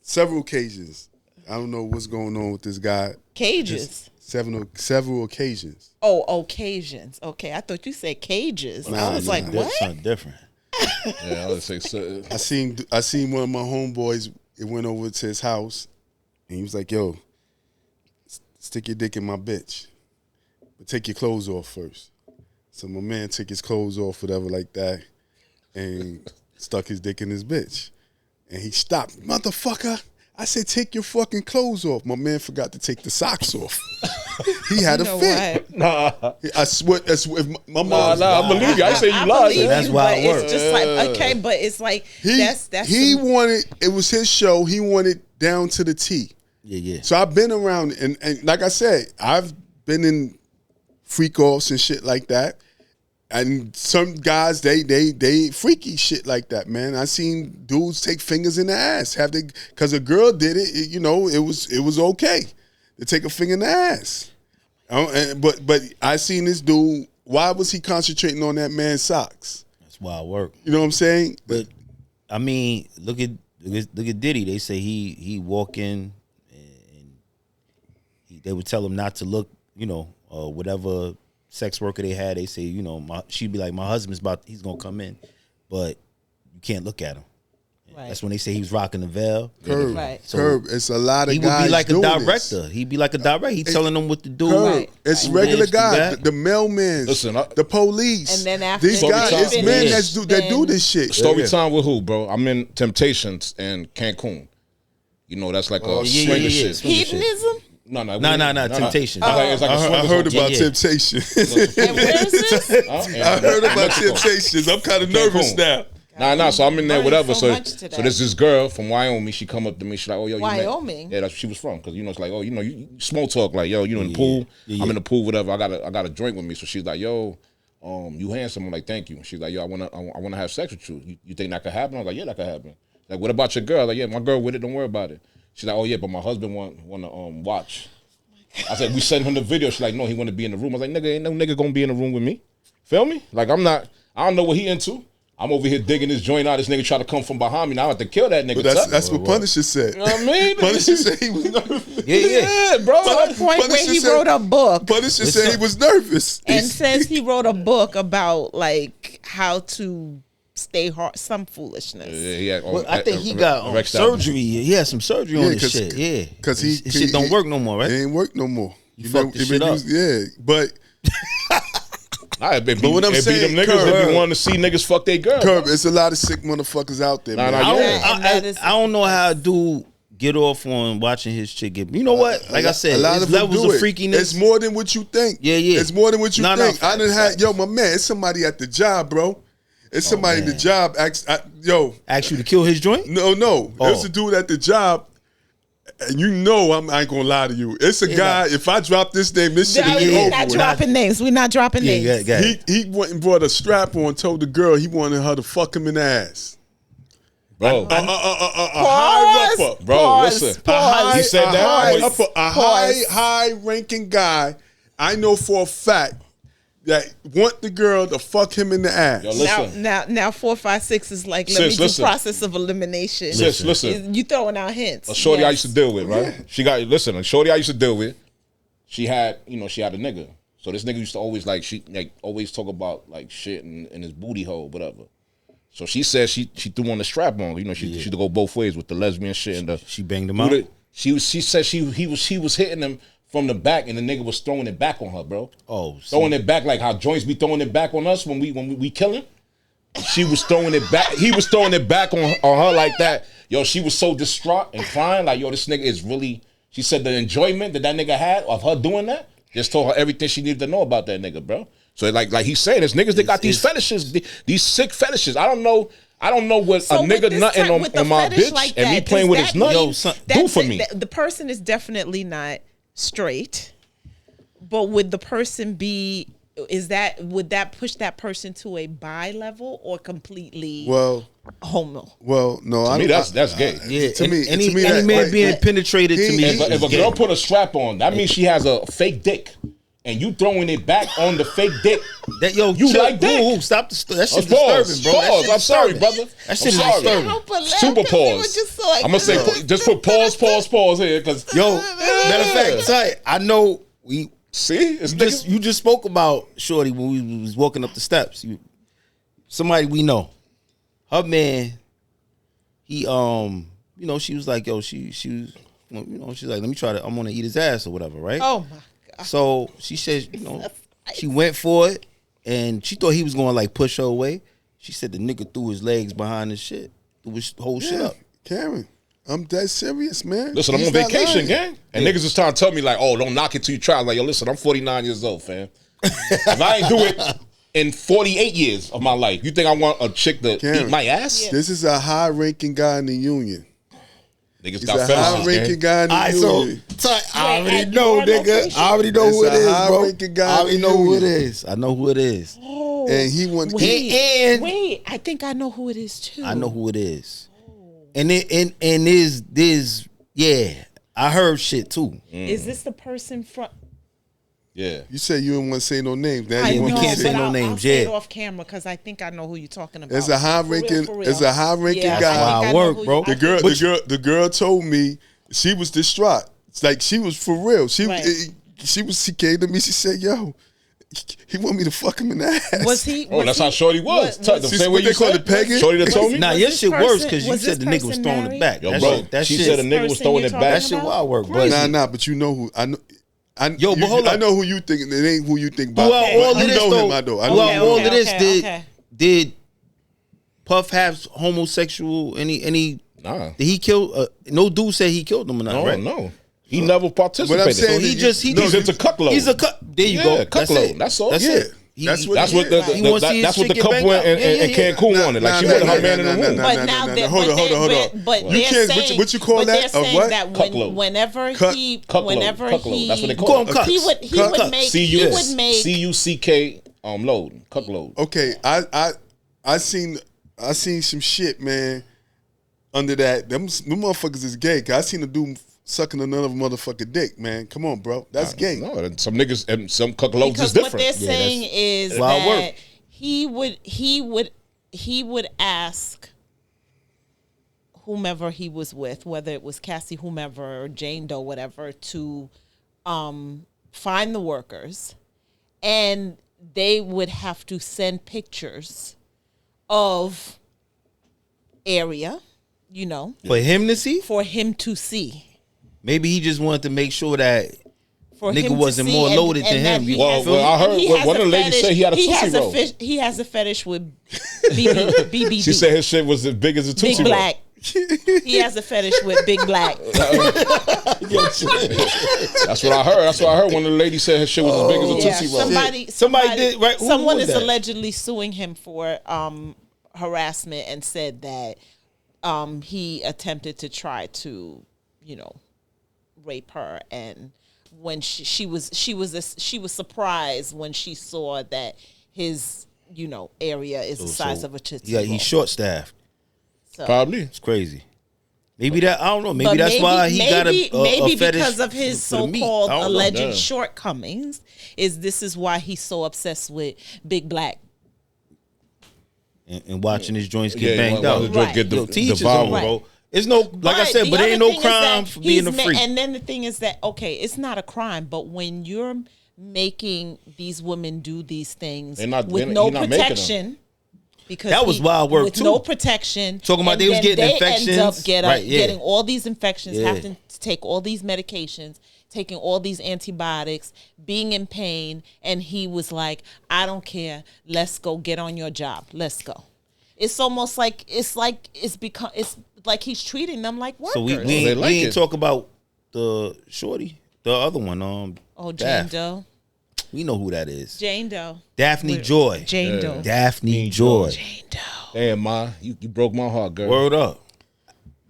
several occasions. I don't know what's going on with this guy. Cages. Several occasions. Oh, occasions. Okay, I thought you said cages. I was like, what? That's something different. Yeah, I would say so. I seen one of my homeboys. It went over to his house, and he was like, "Yo, stick your dick in my bitch, but take your clothes off first." So my man took his clothes off, whatever, like that. and stuck his dick in his bitch. And he stopped. Motherfucker. I said, take your fucking clothes off. My man forgot to take the socks off. He had a fit. What? Nah. I swear, my mom. Nah, I believe you. I say you lied. That's why it works. It's just like, okay, but it's like, he wanted, it was his show. He wanted down to the T. Yeah. So I've been around, and like I said, I've been in freak offs and shit like that. And some guys, they freaky shit like that, man. I seen dudes take fingers in the ass, because a girl did it. It was okay to take a finger in the ass. But I seen this dude. Why was he concentrating on that man's socks? That's wild work. You know what I'm saying? But I mean, look at Diddy. They say he walk in and they would tell him not to look. Whatever sex worker they had, they say, she'd be like, my husband's he's gonna come in, but you can't look at him. Right. That's when they say he was rocking the veil. Curb, right. So Curb. It's a lot of guys. He would be like a director. This. He'd be like a director. He's telling them what to do. Curb. Right. It's regular guys, the mailmen, the police. And then after these guys, it's men that do this shit. Story time with who, bro? I'm in Temptations in Cancun. That's like a swinger shit. Hedonism? No, Temptation. It's like I heard about Temptation. And where is this? I heard about Temptations. I'm kind of nervous now. Nah. So I'm in there, whatever. So there's this girl from Wyoming. She come up to me. She's like, "Oh, yo, Wyoming." Yeah, that's where she was from. Because it's like, oh, you small talk, like, yo, in the pool. I'm in the pool, whatever. I got a drink with me. So she's like, yo, you handsome. I'm like, thank you. She's like, yo, I wanna have sex with you. You think that could happen? I was like, yeah, that could happen. Like, what about your girl? Like, yeah, my girl with it. Don't worry about it. She's like, oh yeah, but my husband want to watch. I said, we sent him the video. She's like, no, he want to be in the room. I was like, nigga, ain't no nigga gonna be in the room with me. Feel me? Like, I don't know what he into. I'm over here digging this joint out. This nigga try to come from behind me. Now I have to kill that nigga. But that's what Punisher said. You know what I mean? Punisher said he was nervous. Yeah, bro. To the point where he wrote a book. Punisher said he was nervous. And says he wrote a book about, like, how to stay hard, some foolishness. Yeah, I think he got surgery. He had some surgery on his shit. Yeah, because his shit don't work no more, right? It ain't work no more. You fucked the shit up. Yeah, but what I'm saying, them niggas that be wanting to see niggas fuck their girl. Curb, it's a lot of sick motherfuckers out there. Man. I don't know how a dude get off on watching his chick get. You know what? Like I said, a lot of levels of freakiness. It's more than what you think. Yeah. It's more than what you think. I done had my man. It's somebody at the job, bro. It's somebody at the job. Ask you to kill his joint? No. There's a dude at the job. And I ain't gonna lie to you. It's a guy. If I drop this name, this shit is over. We're not dropping names. We're not dropping names. He went and brought a strap on. Told the girl he wanted her to fuck him in the ass. Bro, a high upper. Bro, listen. He said that. A high ranking guy. I know for a fact that want the girl to fuck him in the ass. Yo, now 4, 5, 6 is like process of elimination. Sis, listen. You throwing out hints. A shorty I used to deal with, right? A shorty I used to deal with. She had a nigga. So this nigga used to always always talk about like shit in his booty hole, whatever. So she said she threw on the strap on. She used to go both ways with the lesbian shit and she banged him out. She said he was hitting him from the back, and the nigga was throwing it back on her, bro. Oh, throwing it back like how joints be throwing it back on us when we killing. She was throwing it back. He was throwing it back on her like that. Yo, she was so distraught and crying. Like, yo, this nigga is really. She said the enjoyment that nigga had of her doing that just told her everything she needed to know about that nigga, bro. So like he's saying, there's niggas that got these fetishes, these sick fetishes. I don't know what a nigga nutting on my bitch like and me playing with his nut do for me. The person is definitely not straight, but would the person be? Would that push that person to a bi level or completely homo? Well, no, to me that's gay. Yeah, to me, any man being penetrated to me. If a girl put a strap on, that means she has a fake dick. And you throwing it back on the fake dick. You like dick. Stop that shit's disturbing, bro. Pause. I'm sorry, brother. That shit is disturbing. Super pause. I'm gonna say just put pause here, cause matter of fact, sorry, I know we see. You just spoke about Shorty when we was walking up the steps. Somebody we know, her man. He she was like, she was, she's like, let me try to. I'm gonna eat his ass or whatever, right? Oh my. So she says, she went for it, and she thought he was going to like push her away. She said the nigga threw his legs behind his shit. Threw his whole shit up. Karen, I'm dead serious, man. Listen, I'm on vacation, gang. And niggas is trying to tell me, like, oh, don't knock it till you try. I'm like, yo, listen, I'm 49 years old, fam. If I ain't do it in 48 years of my life, you think I want a chick to eat my ass? Yeah. This is a high-ranking guy in the union. Niggas He's got a fetishes, high-ranking guy in the union. I already know, nigga. I already know who it is, bro. I already know who it is. I know who it is. Oh, and he went. Wait, I think I know who it is too. I know who it is. And there's I heard shit too. Is this the person from? Yeah. You said you didn't want to say no names. Now I you know, want to can't say no names. I'll say it off camera because I think I know who you're talking about. It's a high-ranking. It's a high-ranking guy. That's why I work, bro. The girl told me she was distraught. It's like she was for real. She came to me. She said, "Yo, he want me to fuck him in the ass." Was he? Oh, that's how Shorty was. The same way you call said it pegging. Shorty that told me. Nah, your shit worse because you said the nigga was throwing it back. Yo, bro, she said the nigga was throwing it back. That shit wild work, bro. Nah, but you know who I know. But hold I up. know who you think. It ain't who you think about. All you know him, I know. All of this did Puff have homosexual? Any? Nah. Did he kill? No dude said he killed him or not, right? No. He never participated. But I'm saying He's into cuckload. He's a cut. There you go. Cuckload. That's all. That's it. That's what the couple in Cancun wanted. Like she wanted her man in the room. But now they're hold on. But You can't. What you call that? Saying that cuckload. whenever he, that's what they call it. He would make CUCK load cuckload. Okay, I seen some shit, man. Under that, them motherfuckers is gay. 'Cause I seen a dude sucking another motherfucker dick, man. Come on, bro. That's gay. No, some niggas and some cuckloads is different. What they're saying is that he would ask whomever he was with, whether it was Cassie, whomever, or Jane Doe, whatever, to find the workers, and they would have to send pictures of area, for him to see. For him to see. Maybe he just wanted to make sure that for nigga him wasn't more loaded to him. Well, I heard one of the ladies say he had a Tootsie Roll. He has a fetish with BBD. She said his shit was as big as a Tootsie Big Roll. Black. He has a fetish with Big Black. That's what I heard. That's what I heard. One of the ladies said his shit was as big as a Tootsie Roll. Somebody did, right? Someone is allegedly suing him for harassment and said that he attempted to try to, rape her, and when she was surprised when she saw that his area is the size of a Tootsie Roll. He's short staffed. So. Probably. It's crazy. Maybe that, I don't know. Maybe that's why he got a fetish because of his so-called alleged shortcomings. This is why he's so obsessed with Big Black. And watching his joints get banged out. Right. Get devoured, bro. It's no, like I said, but there ain't no crime for being a freak. And then the thing is that, okay, it's not a crime, but when you're making these women do these things with no protection, because that was wild work with too. no protection, talking about they was getting infections, end up getting all these infections, having to take all these medications, taking all these antibiotics, being in pain, and he was like, "I don't care. Let's go get on your job. Let's go." It's almost like it's like he's treating them like workers. So we ain't talk about the shorty, the other one. Jane Doe. We know who that is. Jane Doe. Daphne Joy. Jane Doe. Daphne Joy. Jane Doe. Damn, Ma, you broke my heart, girl.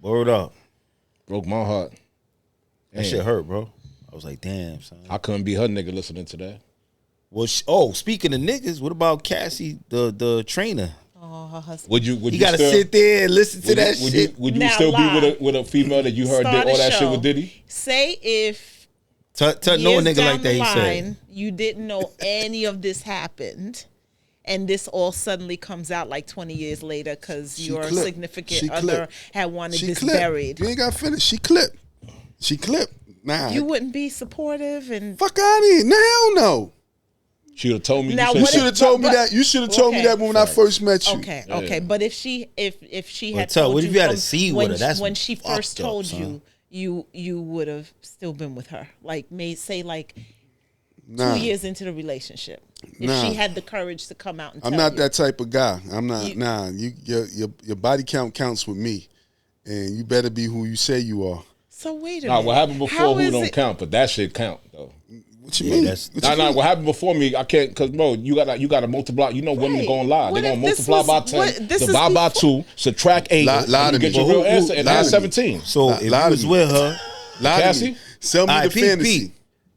Word up. Broke my heart. That shit hurt, bro. I was like, damn, son. I couldn't be her nigga listening to that. Well, speaking of niggas, what about Cassie, the trainer? Oh, her husband. Would you gotta sit there and listen to that shit. Would you still be with a female that you heard did all that shit with Diddy? Say if know a nigga like that, he said. You didn't know any of this happened, and this all suddenly comes out like 20 years later because your significant other had wanted this buried. You ain't got finished. She clipped. Nah. You wouldn't be supportive and fuck out of here. No, hell no. She would have told me. You should have told me that. You should have told me that when I first met you. Okay. But if she had told you, what if you had a seed with her? That's when she first told son. you would have still been with her. Like say 2 years into the relationship. If she had the courage to come out and tell I'm not you. that type of guy. I'm not. Your body count counts with me, and you better be who you say you are. So wait a minute. What happened before who don't count, but that shit count though. What you mean? What happened before me, I can't, because bro, you gotta multiply. You know, women going lie. They're gonna multiply by 10, divide by 2, subtract 8, lie and to you get me. your real answer, and that's 17. So if you was with her, Cassie, sell me the fantasy.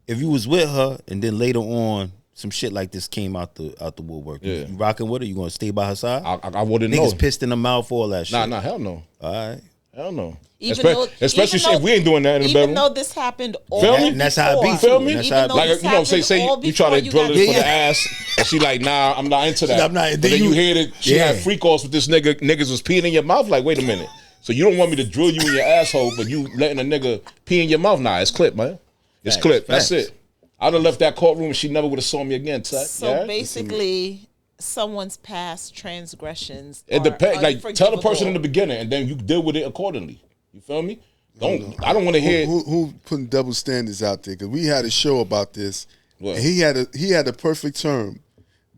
If you was with her and then later on some shit like this came out the woodwork, you rocking with her? You gonna stay by her side? I wouldn't know. Niggas pissed in the mouth, all that shit. Nah, hell no. All right. Hell no. Especially if we ain't doing that in the bedroom. Even though this happened all Feel me? And that's how it be. Feel me? That's how it be. Like, you know, say you try to drill it for the ass, and she like, nah, I'm not into that. I'm not. But then you hear that she had freak offs with this nigga. Niggas was peeing in your mouth. Like, wait a minute. So you don't want me to drill you in your asshole, but you letting a nigga pee in your mouth? Nah, it's clipped, man. It's clipped. That's it. I'd have left that courtroom and she never would have saw me again. So basically, someone's past transgressions. It depends. Like, tell the person in the beginning, and then you deal with it accordingly. You feel me? I don't want to hear who putting double standards out there, because we had a show about this. What? And he had a perfect term.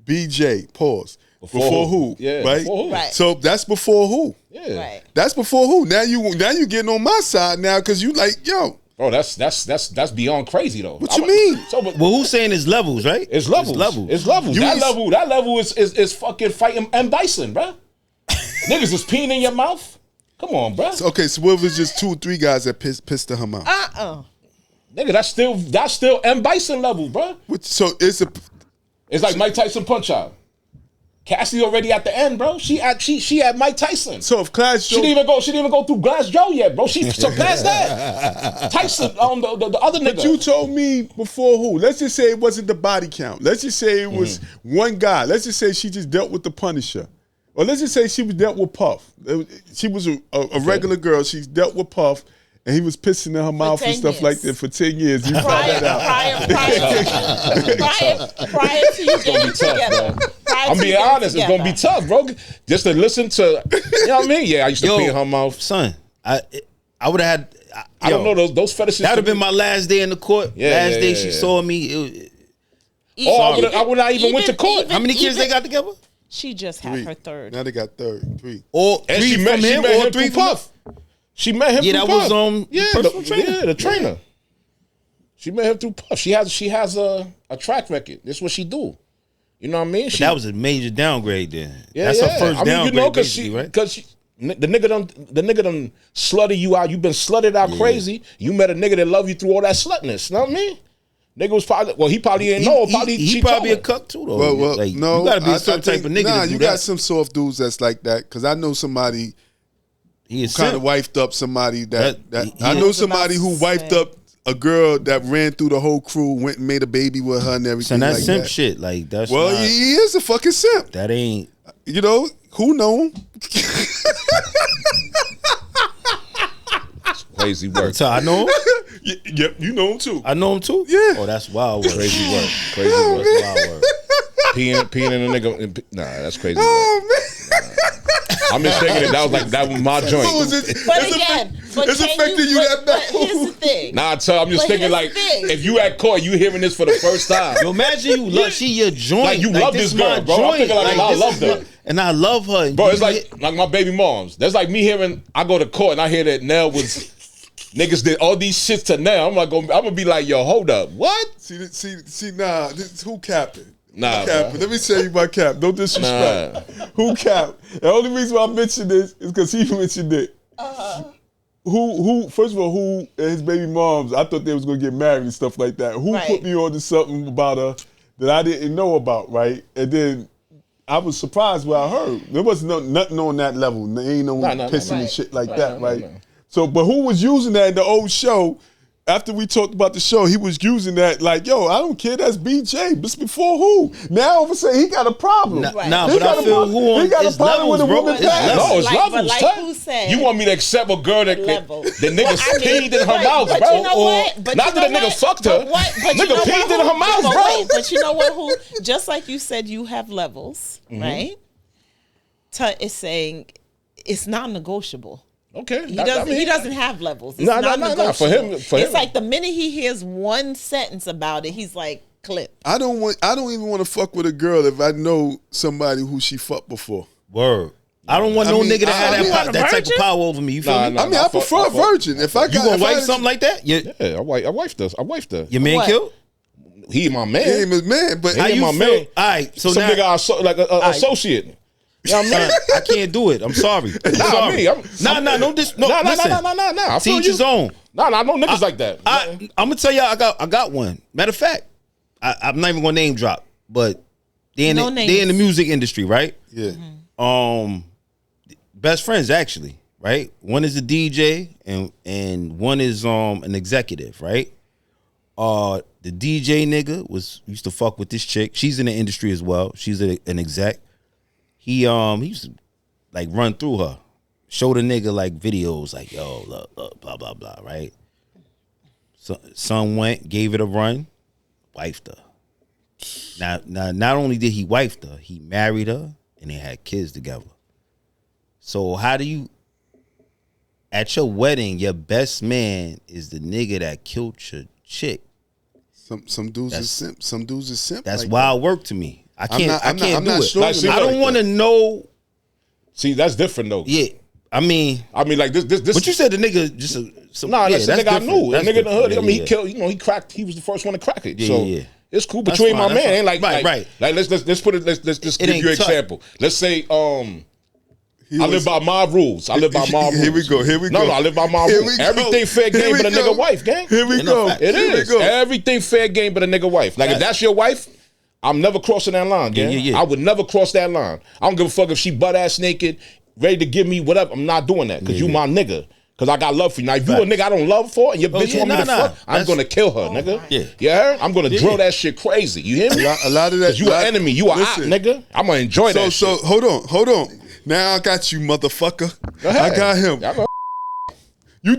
BJ, pause. Before who? Yeah. Right? Before who? Right. So that's before who? Yeah. Right. That's before who? Now you getting on my side now, because you like, yo. Bro, that's beyond crazy though. What you mean? So, but Well, who's saying it's levels, right? it's levels. It's levels. That level is fucking fighting M. Bison, bro. Niggas is peeing in your mouth. Come on, bro. Okay, so what if it's just 2 or 3 guys that pissed in her mouth? Nigga, that's still M. Bison level, bro. So it's like Mike Tyson punch out. Cassie already at the end, bro. She had Mike Tyson. So if Class Joe, she didn't even go through Glass Joe yet, bro. She surpassed that. Tyson, the other nigga. But you told me before who? Let's just say it wasn't the body count. Let's just say it was one guy. Let's just say she just dealt with the Punisher. Or let's just say she was dealt with Puff. She was a regular girl. She dealt with Puff, and he was pissing in her mouth and stuff like that for 10 years. You found that out. Prior to you getting together. I'm being honest. It's gonna be tough, bro. Just to listen to, you know what I mean? Yeah, I used to pee in her mouth. Son, I would have had. I don't know those fetishes. That would have been my last day in the court. Last day she saw me. I would not even went to court. How many kids they got together? She just had 3. her third. Now they got 3. Or and 3 she met him through Puff. She met him. Yeah, through that Puff. was personal trainer. Yeah, the trainer. She met him through Puff. She has a track record. This is what she do. You know what I mean? That was a major downgrade then. Yeah, that's her first downgrade. You know, because the nigga done slutted you out. You been slutted out crazy. You met a nigga that love you through all that slutness. You know what I mean? Nigga was probably, he probably didn't know. He probably a cuck too though. Well, like, no, you gotta be a certain type of nigga. Nah, to do you that. got some soft dudes that's like that. Because I know somebody who kind of wifed up somebody I know somebody who wifed up a girl that ran through the whole crew, went and made a baby with her and everything. So that's like simp that. shit. Like that's well, he is a fucking simp. That ain't. You know who know him? Crazy work. So I know him. Yep, you know him too. I know him too. Yeah. Oh, that's wild work. Crazy work. Crazy work. That's wild work. Peeing in a nigga. Nah, that's crazy. Oh man. I'm just thinking that was my joint. It's affecting you that bad. Here's the thing. Nah, I'm just thinking like, if you at court, you hearing this for the first time. Yo, imagine you love she your joint. Like you love this girl, bro. I'm thinking like I love her. And I love her. Bro, it's like my baby moms. That's like me hearing, I go to court and I hear that Nell was, niggas did all these shits to Nell. I'm gonna be like, yo, hold up. What? See, nah, who capping? Nah, Cap. Let me tell you about Cap. Don't disrespect. Who Cap? The only reason why I mentioned this is because he mentioned it. Who? First of all, who and his baby moms? I thought they was gonna get married and stuff like that. Who put me on to something about her that I didn't know about, right? And then I was surprised what I heard. There wasn't nothing on that level. There ain't no pissing and shit like that, right? So, but who was using that in the old show? After we talked about the show, he was using that like, yo, I don't care, that's BJ. This before who? Now all of a sudden he got a problem. But I feel who on his levels, with a woman past. No, it's levels. Like who said, you want me to accept a girl that the nigga peed in her mouth, but bro? You know what? But not that the nigga fucked her. Nigga peed in her mouth, bro. But you know what? Who? Just like you said, you have levels, right? Tut is saying it's non-negotiable. Okay, he doesn't have levels. It's no. For him, it's like the minute he hears one sentence about it, he's like, clip. I don't even want to fuck with a girl if I know somebody who she fucked before. Word. I don't want no nigga that have that type of power over me. You feel me? I prefer a virgin. If I got, you gonna wife something like that? Yeah, I wifed her. Your man killed? He my man. He ain't his man, but he my man. All right, so some now, nigga like an associate. You know what I mean? I can't do it. I'm sorry. I'm sorry. No. Listen. I feel Teach his own. No, niggas like that. I'm gonna tell y'all, I got one. Matter of fact, I'm not even gonna name drop, but they in the music industry, right? Yeah. Best friends actually, right? One is a DJ and one is an executive, right? The DJ nigga used to fuck with this chick. She's in the industry as well. She's an exec. He used to like run through her, show the nigga like videos like, yo, look, blah blah blah, right? So son went, gave it a run, wifed her. Now not only did he wife her, he married her and they had kids together. So how do you, at your wedding, your best man is the nigga that killed your chick? Some dudes is simp. Some dudes is simp. That's like wild work to me. I can't do it. Like, I don't want to know. See, that's different though. Yeah, I mean like this. But you said the nigga just that's the nigga I knew. The nigga in the hood. I mean, he killed. He cracked. He was the first one to crack it. So it's cool between my man. Ain't like right. Like let's put it. Let's just give you an example. Let's say I live by my rules. Here we go. No, I live by my rules. Everything fair game but a nigga wife, gang. Here we go. It is. Everything fair game but a nigga wife. Like if that's your wife, I'm never crossing that line, gang. Yeah. I would never cross that line. I don't give a fuck if she butt ass naked, ready to give me whatever. I'm not doing that because you my nigga. Because I got love for you. Now, if you a nigga I don't love for and your bitch want me to fuck, I'm going to kill her, nigga. Yeah. You heard? I'm going to drill that shit crazy. You hear me? A lot of that. Because you an enemy. You a op, nigga. I'm going to enjoy that shit. So, hold on. Now I got you, motherfucker. I got him. You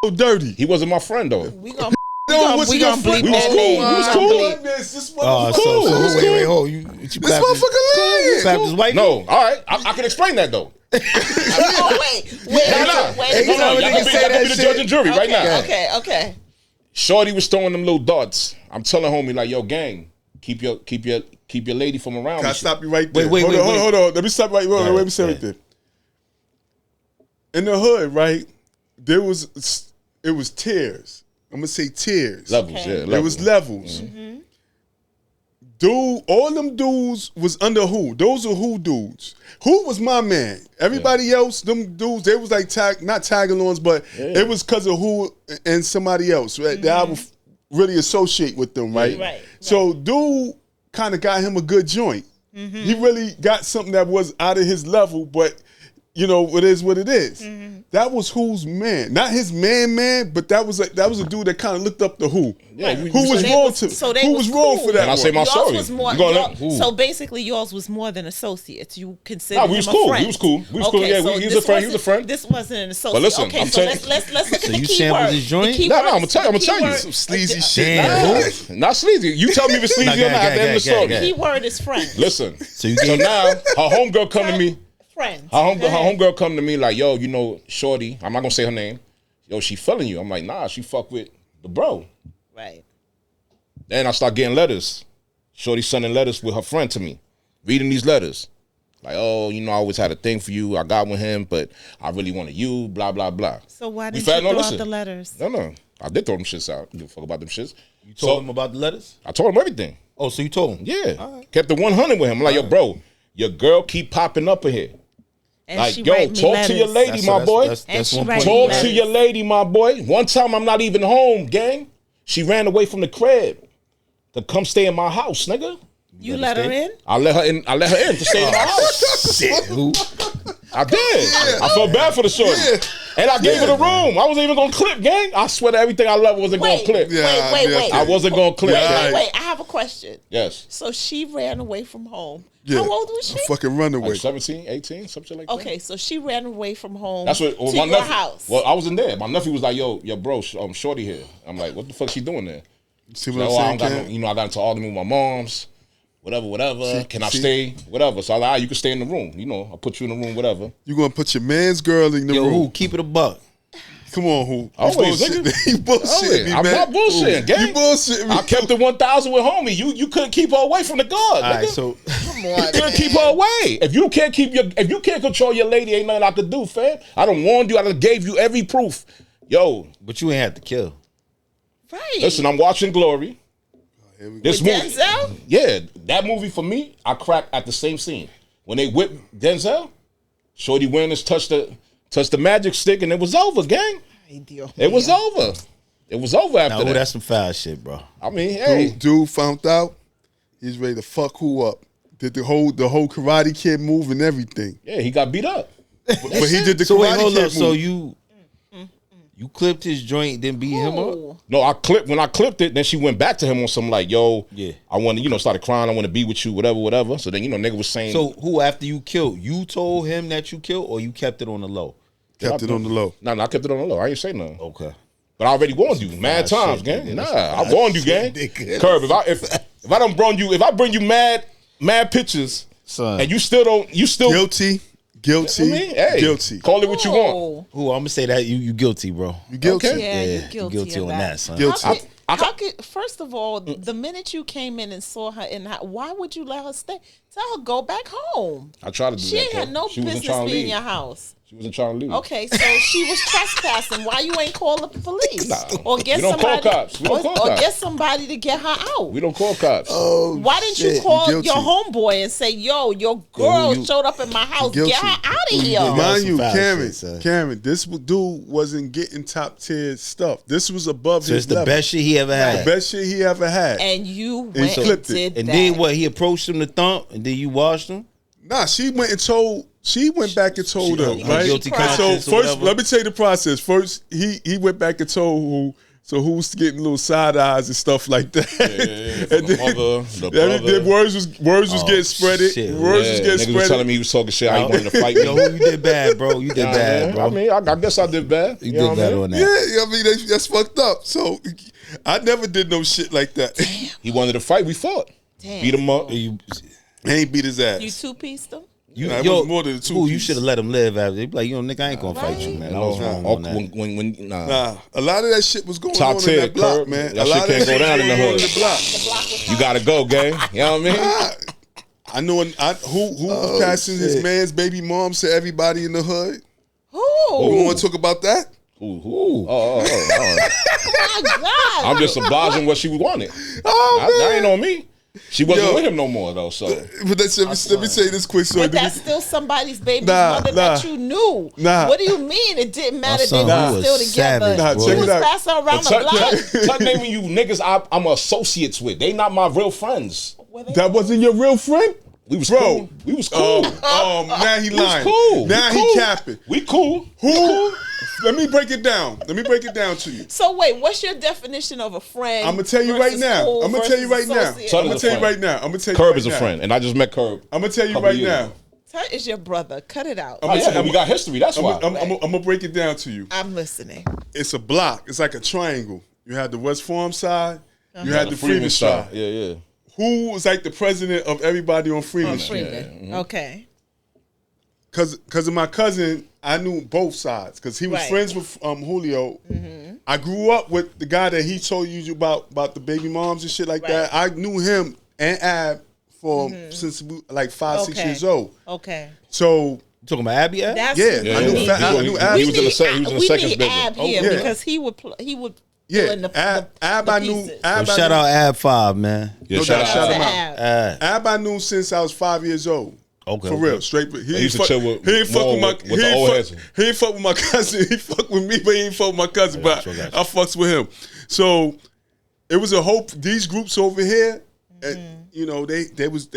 so dirty. He wasn't my friend, though. We gonna bleep that name. We was cool. This motherfucker cool. Wait, hold. You this motherfucker lying. slapped his wife? No, all right. I can explain that, though. Wait. Y'all gonna be the judge and jury right now. Okay. Shorty was throwing them little darts. I'm telling homie, like, yo, gang, keep your lady from around. Can I stop you right there? Wait. Hold on. Let me stop right there. Let me say right there. In the hood, right, it was tiers. I'm gonna say tiers. Levels, yeah. There was levels. Mm-hmm. Dude, all them dudes was under who? Those are who dudes. Who was my man? Everybody else, them dudes, they was like not tag-alongs, but it was because of who and somebody else, right? That I would really associate with them, right? Right. So dude kind of got him a good joint. Mm-hmm. He really got something that was out of his level, but you know, it is what it is. Mm-hmm. That was who's man. Not his man, but that was a dude that kind of looked up to who. Yeah, who was wrong to? Who was wrong for that? And I say my story. So basically, yours was more than associates. You consider him we was cool. a friend. He was cool. We was cool. Yeah, he was a friend. He was a friend. This wasn't an associate. But listen, okay, I'm so telling let's look at the you key sampled word. his joint? No, I'm gonna tell you. Some sleazy shit. Not sleazy. You tell me if it's sleazy or not at the end of the story. The key word is friend. Listen. So now her homegirl come to me. Friends. Her homegirl come to me like, yo, you know, shorty, I'm not gonna say her name. Yo, she feeling you. I'm like, nah, she fuck with the bro. Right. Then I start getting letters. Shorty sending letters with her friend to me. Reading these letters. Like, oh, you know, I always had a thing for you. I got with him, but I really wanted you, blah, blah, blah. So why didn't you throw out the letters? No. I did throw them shits out. I don't give a fuck about them shits. You told him about the letters? I told him everything. Oh, so you told him? Yeah. Right. Kept the 100 with him. I'm like, yo, bro, your girl keep popping up in here. And like, yo, talk to your lady, my boy. Talk to your lady, my boy. One time I'm not even home, gang. She ran away from the crib to come stay in my house, nigga. You let her in? I let her in to stay in my house. Shit, who? I did. I felt bad for the shorty. And I gave her the room. I wasn't even gonna clip, gang. I swear to everything I love wasn't gonna clip. Wait. I wasn't gonna clip. Wait. I have a question. Yes. So she ran away from home. Yeah. How old was she? Fucking runaway. Like 17, 18, something like that. Okay, so she ran away from home. That's what to your house. Well, I was in there. My nephew was like, yo, bro, shorty here. I'm like, what the fuck she doing there? See what I'm saying? I got into argument with my moms. Whatever. Can I stay? Whatever. So I like, you can stay in the room. You know, I'll put you in the room, whatever. You gonna put your man's girl in the room. Who? Keep it a buck. Come on, who? Always, You nigga. bullshit me, I'm man. not bullshitting, gang. You bullshit me. I kept it 1,000 with homie. You couldn't keep her away from the guard. All right, nigga. so Come on, You couldn't keep her away. If you can't control your lady, ain't nothing I could do, fam. I done warned you. I done gave you every proof. Yo, but you ain't have to kill. Right. listen, I'm watching Glory. This With movie, Denzel? yeah, that movie for me, I cracked at the same scene when they whipped Denzel. Shorty Winters touched the magic stick, and it was over, gang. It was over. It was over after Now, that. that's some foul shit, bro. I mean, hey, Dude found out. He's ready to fuck who up. Did the whole Karate Kid move and everything. yeah, he got beat up. But he did the So Karate wait, hold Kid up. So move. you clipped his joint, then beat him up? Ooh. No, when I clipped it, then she went back to him on some like, yo, Yeah. I want to, started crying. I want to be with you, whatever. So then, nigga was saying, So who after you killed? You told him that you killed, or you kept it on the low? Kept it on the low. No, I kept it on the low. I ain't say nothing. Okay. But I already warned you, mad times, shit, gang. nigga. Nah, That's I warned you, gang. nigga. Curb, if I don't bring you, if I bring you mad pictures, Son. and you still Guilty. I mean, hey, Guilty. Call it what you want. Oh. Who? I'm gonna say that you guilty, bro. You guilty. Okay. Yeah, Yeah, you're you guilty, guilty of on that. that, son. Guilty. How could, first of all, the minute you came in and saw her in the, why would you let her stay? Tell her go back home. I tried to do She that. ain't had though. no She wasn't business trying to being in leave. your house. She wasn't trying to leave. Okay, so she was trespassing. Why you ain't call the police? Nah. Or get We don't call somebody, cops. We don't call or cops. get somebody to get her out. We don't call cops. Oh, Why didn't shit, you call guilty. your homeboy and say, yo, your girl you- showed up in my house. Guilty. Get her out of here. did. Mind some you, foul Karen, shit, son. Karen, this dude wasn't getting top tier stuff. This was above So his it's the level. best shit he ever had. The best shit he ever had. And you And went and clipped it. did And that. then what? He approached him to thump, and then you washed him. Nah, she went back and told her, She right? guilty cried. So conscience or first, whatever. let me tell you the process. First, he went back and told who's getting little side eyes and stuff like that. Yeah. And then, The brother. then words was getting spreaded. shit. Words was Yeah, getting niggas was spreaded. telling me he was talking shit. How he wanted to fight me. Yo, who you did bad, bro? You did bad, bro. I mean, I guess I did bad. You know did what I bad mean? on that. Yeah, I mean that's fucked up. So I never did no shit like that. He wanted to fight. We fought. Damn. Beat him up. You, I ain't beat his ass. You two-pieced them? Nah, it was more than a two Ooh, you piece. should have let him live after. He be like, nigga, I ain't gonna fight you, man. I was wrong on that. Nah, a lot of that shit was going Top on tier, in that block, Curb. man. That a lot shit of can't go down in the going on hood. the block. You gotta go, gang. You know what I mean? I know who was passing his man's baby moms to everybody in the hood. Who? You want to talk about that? Ooh. Oh. My God. I'm just obliging what she wanted. Oh That man! ain't on me. She wasn't Yo. with him no more though. So But let me say this quick story. But that's still somebody's baby's Nah, mother that you knew. Nah. What do you mean it didn't matter? They son, were he still was together. savage, Nah, bro. check He it was out. passing around the block. Tuck naming you niggas I'm associates with. They not my real friends. That wasn't your real friend, We was bro. cool. We was cool. Now he We was lying. cool. Now We he cool. capping. We cool. Who? Let me break it down. To you. So wait, what's your definition of a friend? I'm gonna tell you right versus now. cool I'm gonna tell you right versus now. associate? Son I'm gonna is a tell you friend. right now. I'm gonna tell you Curb right is a now. friend, and I just met Curb. I'm gonna tell you Couple right years now. ago. Tut is your brother. Cut it out. Oh, yeah, we got history. That's why. I'm gonna break it down to you. I'm listening. It's a block. It's like a triangle. You had the West Farm side. You had the Freeman side. Yeah. Who was like the president of everybody on Freeman Street? Freeman. Okay. Cause of my cousin, I knew both sides. Cause he was Right. friends with Julio. I grew up with the guy that he told you about the baby moms and shit like that. I knew him and Ab for since we, like 5-6 Okay. years old. Okay. So You talking about Abby? That's Yeah, who I we knew need. Fa- I knew Ab. He was in the second. He was in the we second need business. Ab here yeah. because he would fill yeah, in the Ab the I knew. pieces. Ab, So I shout knew, out Ab 5, man. Yeah, No shout doubt, out. shout To him out. Ab. Ab I knew since I was 5 years old. Okay, For okay. real, straight. He I used to chill with he ain't fuck more with my. with the old heads. He ain't fuck with my cousin. He fuck with me, but he ain't fuck with my cousin. But Gotcha, gotcha. I fucks with him. So it was a hope. These groups over here, and, you know, they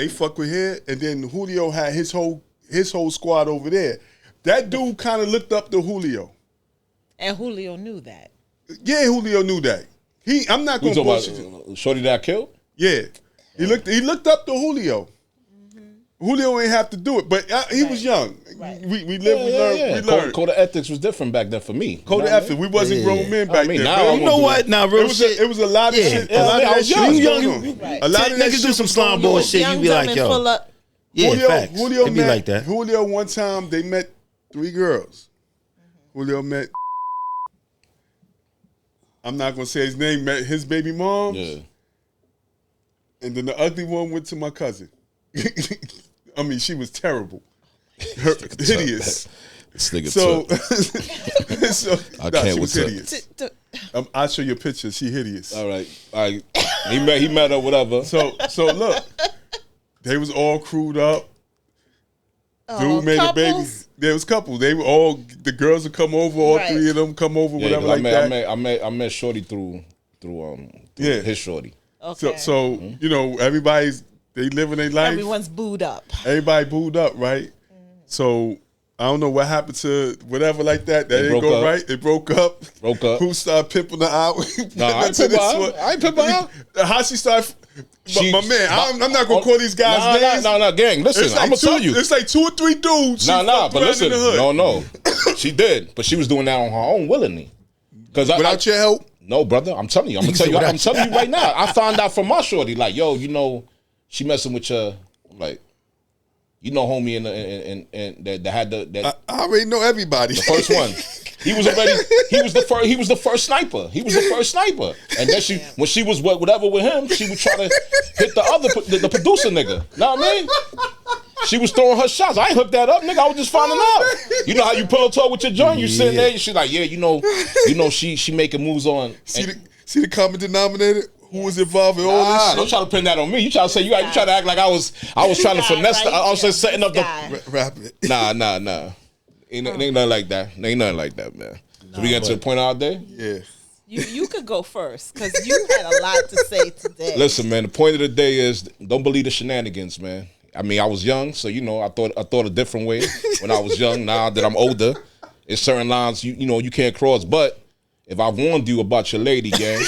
fuck with here, and then Julio had his whole squad over there. That dude kind of looked up to Julio. And Julio knew that. Yeah, Julio knew that. I'm not We gonna talking bullshit. about Shorty that I killed? Yeah, he looked up to Julio. Julio ain't have to do it, but he was young. Right. We lived, we learned. We learned. Code of ethics was different back then for me. Code of ethics. We wasn't Yeah. grown men back I mean, then. now man. I You know what? Now, real shit. It was a lot of Yeah. shit. Yeah, A lot I of that was shit young. was You going young, on. Right. A lot of that niggas shit do some was slime going on. bullshit. Young, You be dumb, like, and yo. full up. Yeah, facts. Julio It be met like that. Julio one time. They met 3 girls. Julio met I'm not gonna say his name, met his baby mom. Yeah. And then the ugly one went to my cousin. I mean, she was terrible. Hideous. This nigga I can't she was with hideous. I'll show you a picture. She hideous. All right. He met her, whatever. So look, they was all crewed up. Dude made couples? a baby. There was couples. They were all, the girls would come over. All Right. three of them come over, whatever like that. I met Shorty through his Shorty. Okay. So you know, everybody's, they living their life. Everyone's booed up. Everybody booed up, right? So I don't know what happened to whatever like that. That didn't go right. They broke up. Who started pimping her out? Nah, I ain't pimping her out. How she started? My man, I'm not gonna call these guys names. No, gang. Listen, It's like I'm gonna tell you. It's like 2 or 3 dudes. But listen, no. She did, but she was doing that on her own willingly. Without your help? No, brother. I'm telling you. I'm telling you right now. I found out from my shorty, like, yo, you know, she messing with your, I'm like, you know, homie, and that had the. I already know everybody. The first one. He was the first sniper. He was the first sniper. And then when she was whatever with him, she would try to hit the producer nigga. Know what I mean? She was throwing her shots. I ain't hooked that up, nigga. I was just finding out. You know how you pillow talk with your joint? You sitting there, she's like, yeah, you know, she making moves on. See the common denominator? Who was involved in all this shit? Don't try to pin that on me. You try to say you try to act like I was trying to finesse. I was just setting up the rap it. Nah. Ain't nothing like that. Ain't nothing like that, man. So we get to the point of our day? Yeah. You could go first because you had a lot to say today. Listen, man, the point of the day is don't believe the shenanigans, man. I mean, I was young, so you know, I thought a different way when I was young. Now that I'm older, it's certain lines you know you can't cross. But if I warned you about your lady, gang,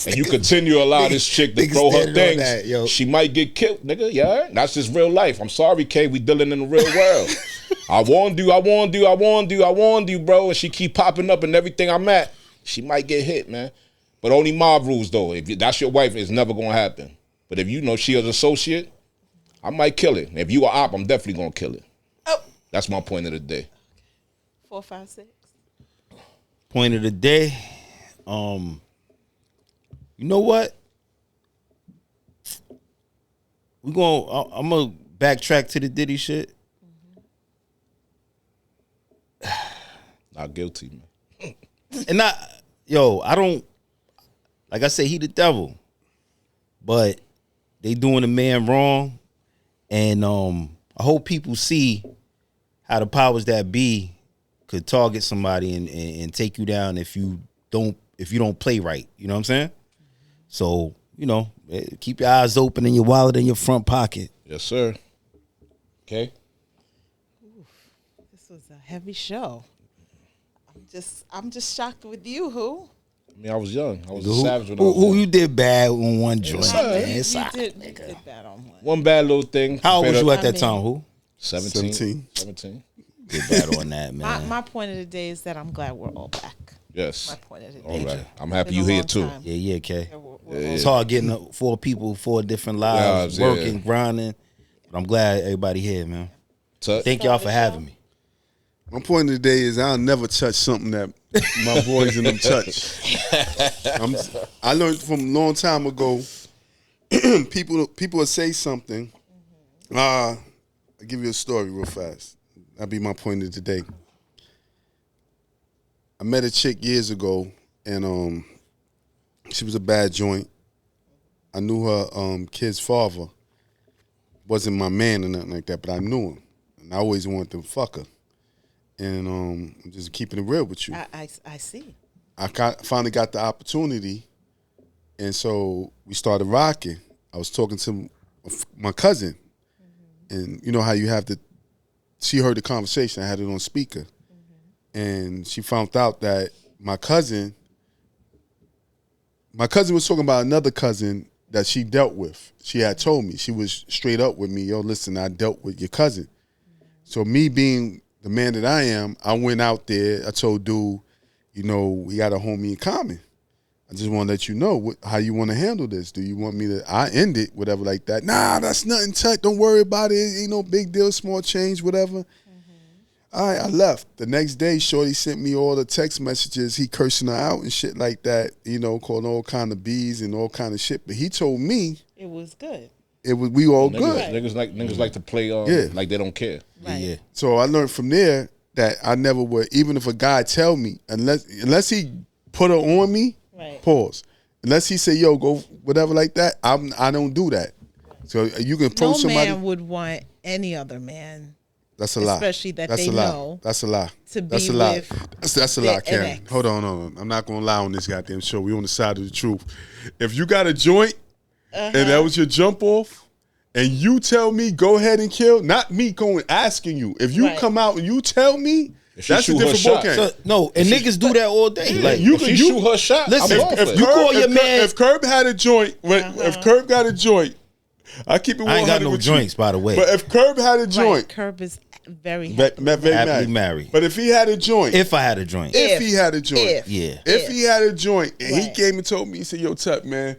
and you continue to allow this chick to throw her things, she might get killed, nigga. Yeah, that's just real life. I'm sorry, Kay, we dealing in the real world. I warned you, bro, and she keep popping up and everything I'm at. She might get hit, man. But only mob rules, though. If that's your wife, it's never gonna happen. But if you know she is an associate, I might kill it. If you are op, I'm definitely gonna kill it. Oh, that's my point of the day. 4, 5, 6. Point of the day. You know what? I'm gonna backtrack to the Diddy shit. Not guilty, man. And I don't, like I say, he the devil. But they doing the man wrong. And I hope people see how the powers that be could target somebody and take you down if you don't play right. You know what I'm saying? So, you know, keep your eyes open and your wallet in your front pocket. Yes, sir. Okay. This was a heavy show. I'm just shocked with you, who? I mean, I was young. I was a savage when I was Who young. you did bad on one joint? You did bad on one. One bad little thing. How old was you at that time, who? 17. Did bad on that, man. My point of the day is that I'm glad we're all back. Yes. My point of the day. All right. I'm happy you here, too. Yeah, Kay. We're It's hard getting 4 people, 4 different lives, working, grinding. But I'm glad everybody here, man. Thank y'all for having me. My point of the day is I'll never touch something that my boys and them touch. I learned from a long time ago, people will say something. I'll give you a story real fast. That'll be my point of the day. I met a chick years ago, and she was a bad joint. I knew her kid's father. Wasn't my man or nothing like that, but I knew him. And I always wanted to fuck her. And I'm just keeping it real with you. I see. I finally got the opportunity, and so we started rocking. I was talking to my cousin, and you know how you have she heard the conversation. I had it on speaker, and she found out that my cousin was talking about another cousin that she dealt with. She had told me. She was straight up with me. Yo, listen, I dealt with your cousin. So me being the man that I am, I went out there. I told dude, you know, we got a homie in common. I just want to let you know how you want to handle this. Do you want me to, I end it, whatever like that. Nah, that's nothing touch. Don't worry about it. Ain't no big deal, small change, whatever. All right, I left. The next day, Shorty sent me all the text messages. He cursing her out and shit like that, you know, calling all kind of B's and all kind of shit. But he told me it was good. We all niggas, good. Right. Niggas like to play like they don't care. Right. Yeah. So I learned from there that I never would, even if a guy tell me, unless he put her on me, right. Pause. Unless he say, yo, go whatever like that, I don't do that. So you can post somebody. No man would want any other man. That's a lie. Especially that that's they a lie. know. That's a lie. To be that's a lie. with That's a lie, Karen. ex. Hold on. I'm not gonna lie on this goddamn show. We on the side of the truth. If you got a joint and that was your jump off, and you tell me go ahead and kill, not me going asking you. If you come out and you tell me, that's a different ballgame. So, no, and niggas do that all day. Like you can shoot her shot. Listen, if you call your man. If Curb had a joint, if Curb got a joint, I keep it 100 I ain't got no with joints, you. by the way. But if Curb had a joint, Right. Curb is very happily married. But if he had a joint, If I had a joint, if he had a joint, if he had a joint, and he Right. came and told me, he said, "Yo, Tuck, man,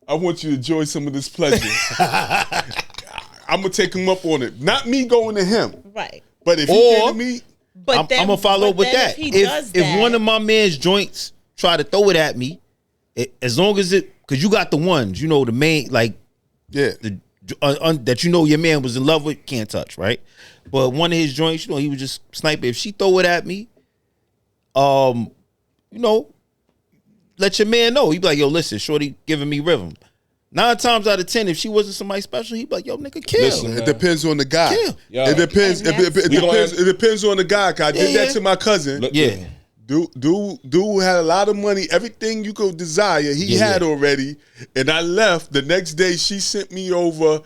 I want you to enjoy some of this pleasure." I'm gonna take him up on it. Not me going to him, right. but if he Or- came to me, But I'm then, gonna follow up with that. If he does that, If one of my man's joints try to throw it at me, as long as because you got the ones, you know, the main, like yeah, that you know your man was in love with, can't touch, right? But one of his joints, you know, he was just sniping. If she throw it at me, you know, let your man know. He be like, yo, listen, shorty giving me rhythm. 9 times out of 10, if she wasn't somebody special, he'd be like, yo, nigga, kill. Listen, it depends on the guy. Yeah. It depends. It depends on the guy. 'Cause I did that to my cousin. Look, Yeah. Dude had a lot of money. Everything you could desire, he had already. And I left. The next day, she sent me over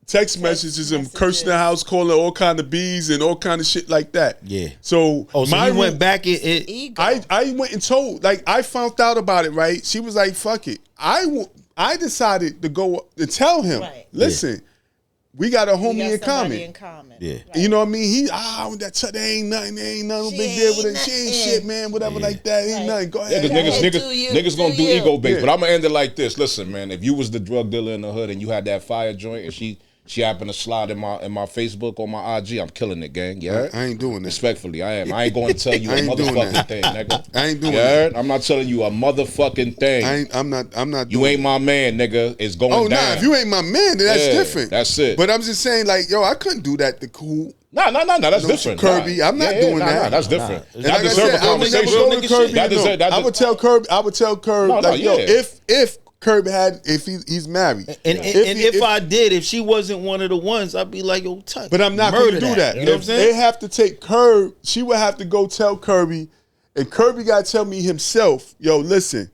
text messages and cursing the house, calling all kind of B's and all kind of shit like that. Yeah. So, So he went back. ego. I went and told, like, I found out about it, right? She was like, fuck it. I decided to go and tell him, Right. listen, we got a We homie got in common. somebody in common. Yeah. Right. You know what I mean? There ain't nothing She big deal with ain't it. She ain't nothing. shit, man. Whatever like that. Ain't Right. nothing. Go ahead. Niggas gonna do you. ego bait, Yeah. but I'm gonna end it like this. Listen, man, if you was the drug dealer in the hood and you had that fire joint and she happened to slide in my Facebook or my IG, I'm killing it, gang. Yeah, I ain't doing that. Respectfully, I am. I ain't going to tell you a I ain't doing motherfucking that. thing, nigga. I ain't doing You that. heard? I'm not telling you a motherfucking thing. I'm not You doing ain't my man, nigga. It's going Oh, down. nah, if you ain't my man, then that's Yeah, different. that's it. But I'm just saying, like, yo, I couldn't do that to cool. Nah, that's No, different. Kirby, Nah. I'm not doing that. Nah, that's different. And That like I deserves said, a I would never conversation. go to Kirby. That deserve- that I would tell Kirby, No, like, yo, yeah. if Kirby if he's married, if I did, if she wasn't one of the ones, I'd be like, yo, touch. but I'm not going to murder do that. You know what I'm If saying? they have to take Kirby, she would have to go tell Kirby, and Kirby got to tell me himself, yo, listen,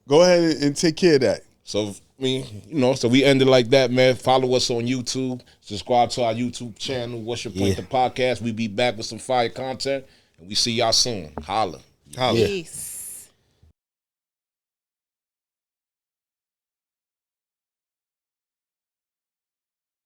go ahead and take care of that. So, I mean, you know, so we ended like that, man. Follow us on YouTube. Subscribe to our YouTube channel. What's Your Point? The podcast. We be back with some fire content. And we see y'all soon. Holla. Holla. Peace.